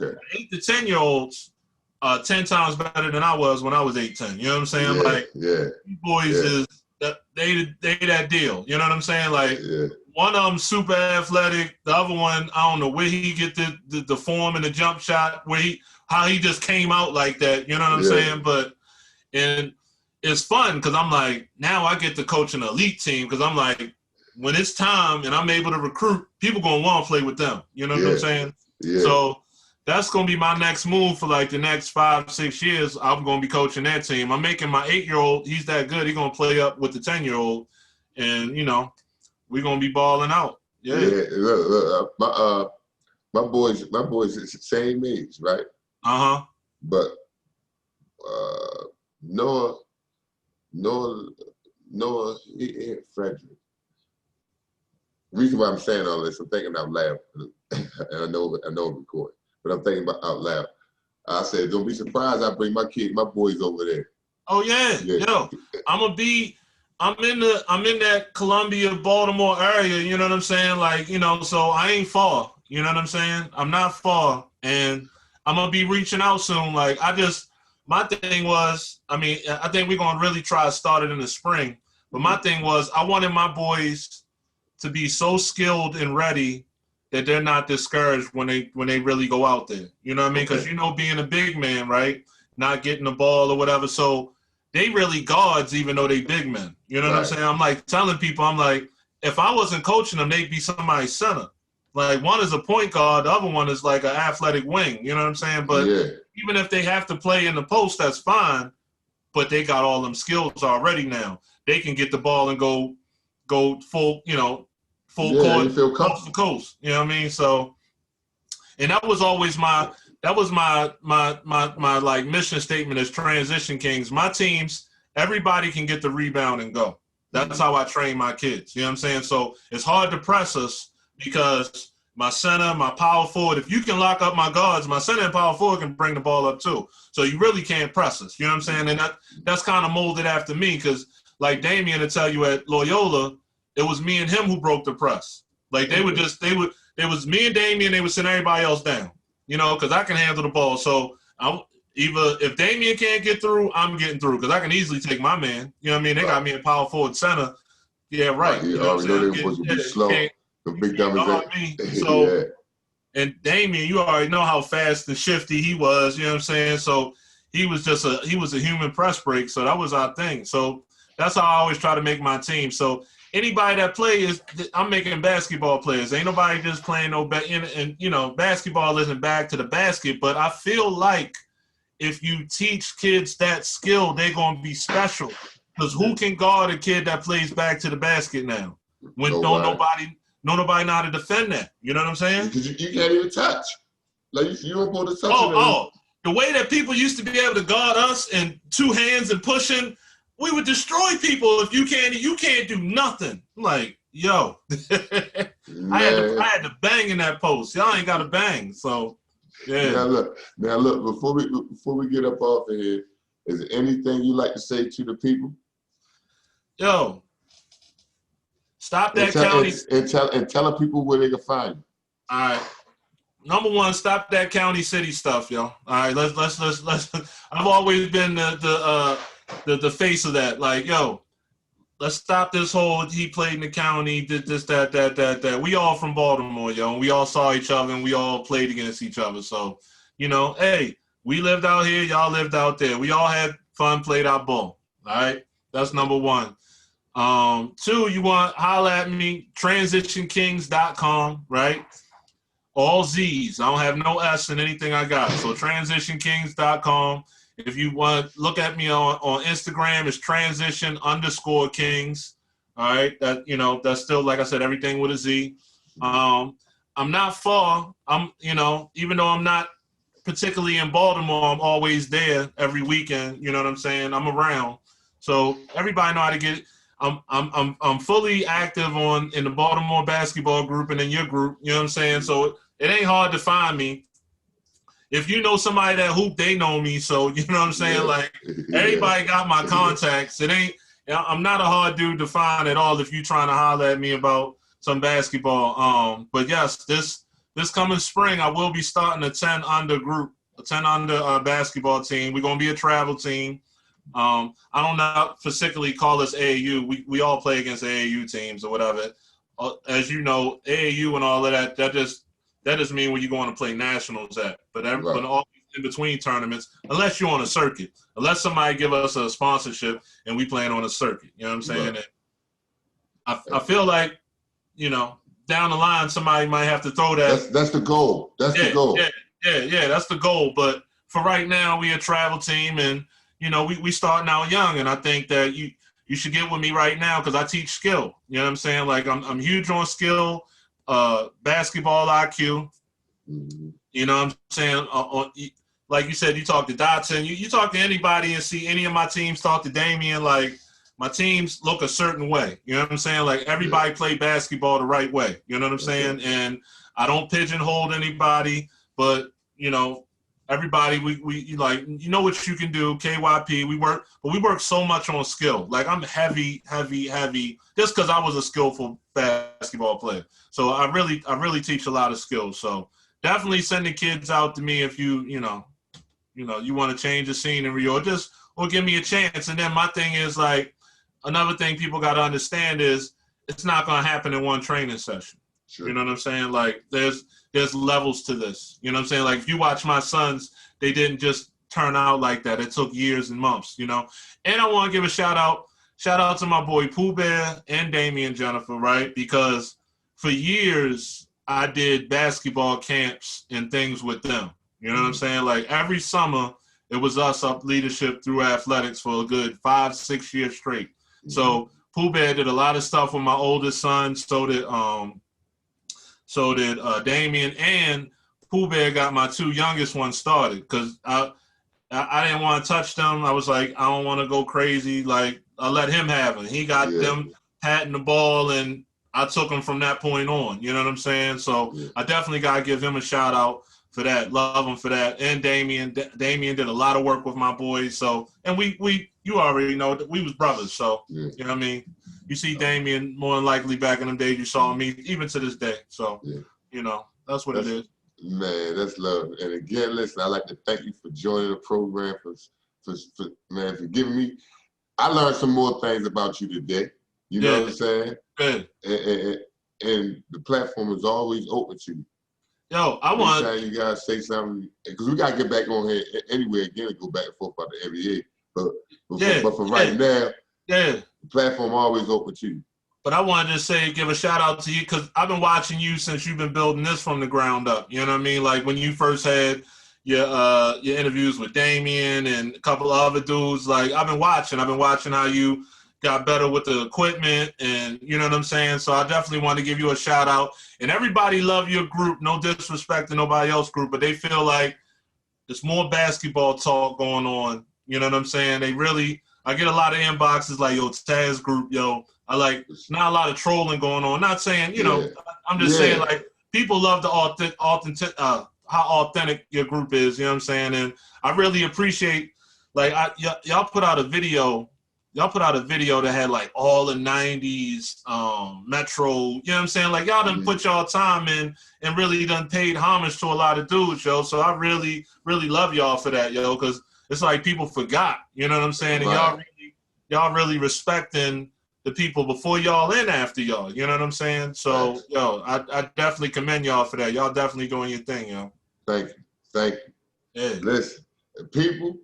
to 10-year-olds 10 times better than I was when I was 8-10. You know what I'm saying? These boys is they that deal. You know what I'm saying? Like one of them super athletic, the other one, I don't know where he get the form and the jump shot, how he just came out like that. You know what I'm saying? But and it's fun because I'm like, now I get to coach an elite team, because I'm like, when it's time and I'm able to recruit, people gonna want to play with them. You know what I'm saying? So that's going to be my next move for like the next 5-6 years. I'm going to be coaching that team. I'm making my 8-year-old, he's that good. He's going to play up with the 10-year-old, and, you know, we're going to be balling out. Look, my boys is the same age, right? But Noah, Frederick. The reason why I'm saying all this, I'm thinking out loud, and I know I'm recording. But I'm thinking about out loud. I said, don't be surprised I bring my boys over there. Oh yeah. Yo, I'm in that Columbia, Baltimore area, you know what I'm saying? Like, you know, so I ain't far, you know what I'm saying? I'm not far, and I'm gonna be reaching out soon. Like, my thing was, I mean, I think we're gonna really try to start it in the spring, but my thing was, I wanted my boys to be so skilled and ready that they're not discouraged when they really go out there. You know what I mean? Because, you know, being a big man, right, not getting the ball or whatever, so they really guards even though they big men. You know what I'm saying? I'm like telling people, I'm like, if I wasn't coaching them, they'd be somebody's center. Like one is a point guard, the other one is like an athletic wing. You know what I'm saying? But even if they have to play in the post, that's fine. But they got all them skills already now. They can get the ball and go full, full court, you feel coast to coast. You know what I mean? So, and that was always my like mission statement as Transition Kings. My teams, everybody can get the rebound and go. That's how I train my kids. You know what I'm saying? So it's hard to press us because my center, my power forward, if you can lock up my guards, my center and power forward can bring the ball up too. So you really can't press us. You know what I'm saying? And that's kind of molded after me because like Damian will tell you at Loyola, it was me and him who broke the press. Like it was me and Damian, they would send everybody else down, because I can handle the ball. So either if Damian can't get through, I'm getting through because I can easily take my man. You know what I mean? They got me in power forward center. Yeah, right. You already know they're supposed to be slow. The big dummies. So, and Damian, you already know how fast and shifty he was. You know what I'm saying? So he was a human press break. So that was our thing. So that's how I always try to make my team. So anybody that plays, I'm making basketball players. Ain't nobody just playing and basketball isn't back to the basket. But I feel like if you teach kids that skill, they're gonna be special. Because who can guard a kid that plays back to the basket now? When nobody know how to defend that. You know what I'm saying? Because you can't even touch. Like you don't go to touch. The way that people used to be able to guard us in two hands and pushing, we would destroy people if you can't do nothing. I'm like, yo. I had to bang in that post. Y'all ain't gotta bang. So yeah. Now look, before we get up off of here, is there anything you like to say to the people? Yo. Stop that county. And tell the people where they can find you. All right. Number one, stop that county city stuff, yo. All right, let's. I've always been the face of that. Like, yo, let's stop this whole he played in the county, did this, that. We all from Baltimore, yo, and we all saw each other and we all played against each other. So, hey, we lived out here, y'all lived out there. We all had fun, played our ball. All right, that's number one. Two, you want to holler at me, transitionkings.com, right? All Z's. I don't have no S in anything I got. So transitionkings.com. If you want to look at me on Instagram, it's transition_kings. All right. That's still, like I said, everything with a Z. I'm not far. Even though I'm not particularly in Baltimore, I'm always there every weekend. You know what I'm saying? I'm around. So everybody know how to get it. I'm fully active in the Baltimore basketball group and in your group. You know what I'm saying? So it ain't hard to find me. If you know somebody that hoop, they know me. So you know what I'm saying? Like everybody got my contacts. I'm not a hard dude to find at all if you trying to holler at me about some basketball. But yes, this coming spring, I will be starting a 10 under group, a 10 under basketball team. We're gonna be a travel team. I don't know particularly call us AAU. We all play against AAU teams or whatever. As you know, AAU and all of that just mean where you're going to play nationals at. But all in between tournaments, unless you're on a circuit, unless somebody give us a sponsorship and we playing on a circuit. You know what I'm saying? Right. I feel like, down the line somebody might have to throw that. That's the goal. That's the goal. Yeah, that's the goal. But for right now, we a travel team and we starting out young, and I think that you should get with me right now because I teach skill. You know what I'm saying? Like I'm huge on skill, basketball IQ. Mm-hmm. You know what I'm saying? Like you said, you talk to Dotson, you talk to anybody and see any of my teams talk to Damian. Like my teams look a certain way. You know what I'm saying? Like everybody play basketball the right way. You know what I'm saying? And I don't pigeonhole anybody, but everybody, we like, what you can do, KYP, we work so much on skill. Like I'm heavy, just because I was a skillful basketball player. So I really teach a lot of skills. So definitely send the kids out to me if you want to change the scenery or give me a chance. And then my thing is like, another thing people got to understand is it's not going to happen in one training session. Sure. You know what I'm saying? Like there's levels to this. You know what I'm saying? Like if you watch my sons, they didn't just turn out like that. It took years and months, And I want to give a shout out to my boy Pooh Bear and Damian Jennifer, right? Because for years I did basketball camps and things with them. You know what I'm saying? Like every summer, it was us up leadership through athletics for a good 5-6 years straight. So Pooh Bear did a lot of stuff with my oldest son. So did Damien, and Pooh Bear got my 2 youngest ones started because I didn't want to touch them. I was like, I don't want to go crazy. Like I let him have it. He got them patting the ball, and I took him from that point on. You know what I'm saying? So I definitely gotta give him a shout out for that. Love him for that. And Damien did a lot of work with my boys. So, and we you already know that we was brothers. So you know what I mean. You see Damien more than likely back in them days. You saw me even to this day. So you know that's what it is. Man, that's love. And again, listen, I'd like to thank you for joining the program, for giving me. I learned some more things about you today. You know what I'm saying? Good. And the platform is always open to you. Yo, I want. You guys say something because we gotta get back on here anyway again and go back and forth about the NBA. But for right now, the platform always open to you. But I wanted to say, give a shout out to you because I've been watching you since you've been building this from the ground up. You know what I mean? Like when you first had your interviews with Damien and a couple of other dudes. Like I've been watching how you got better with the equipment, and you know what I'm saying? So I definitely want to give you a shout out. And everybody love your group. No disrespect to nobody else's group, but they feel like there's more basketball talk going on. You know what I'm saying? I get a lot of inboxes like, yo, Taz group, yo. I like not a lot of trolling going on. Not saying, you know, I'm just saying like people love the how authentic your group is, you know what I'm saying? And I really appreciate like y'all put out a video. Y'all put out a video that had like all the 90s Metro, you know what I'm saying? Like y'all done put y'all time in and really done paid homage to a lot of dudes, yo. So I really, really love y'all for that, yo, because it's like people forgot, you know what I'm saying? And y'all really respecting the people before y'all and after y'all, you know what I'm saying? So, yo, I definitely commend y'all for that. Y'all definitely doing your thing, yo. Thank you. Yeah. Listen, people,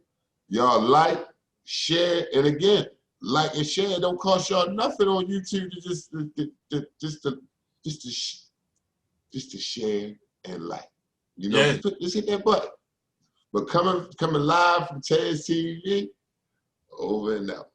y'all like, share, and again, like and share. It don't cost y'all nothing on YouTube just to share and like. You know, just hit that button. But coming live from Taz TV, over and out.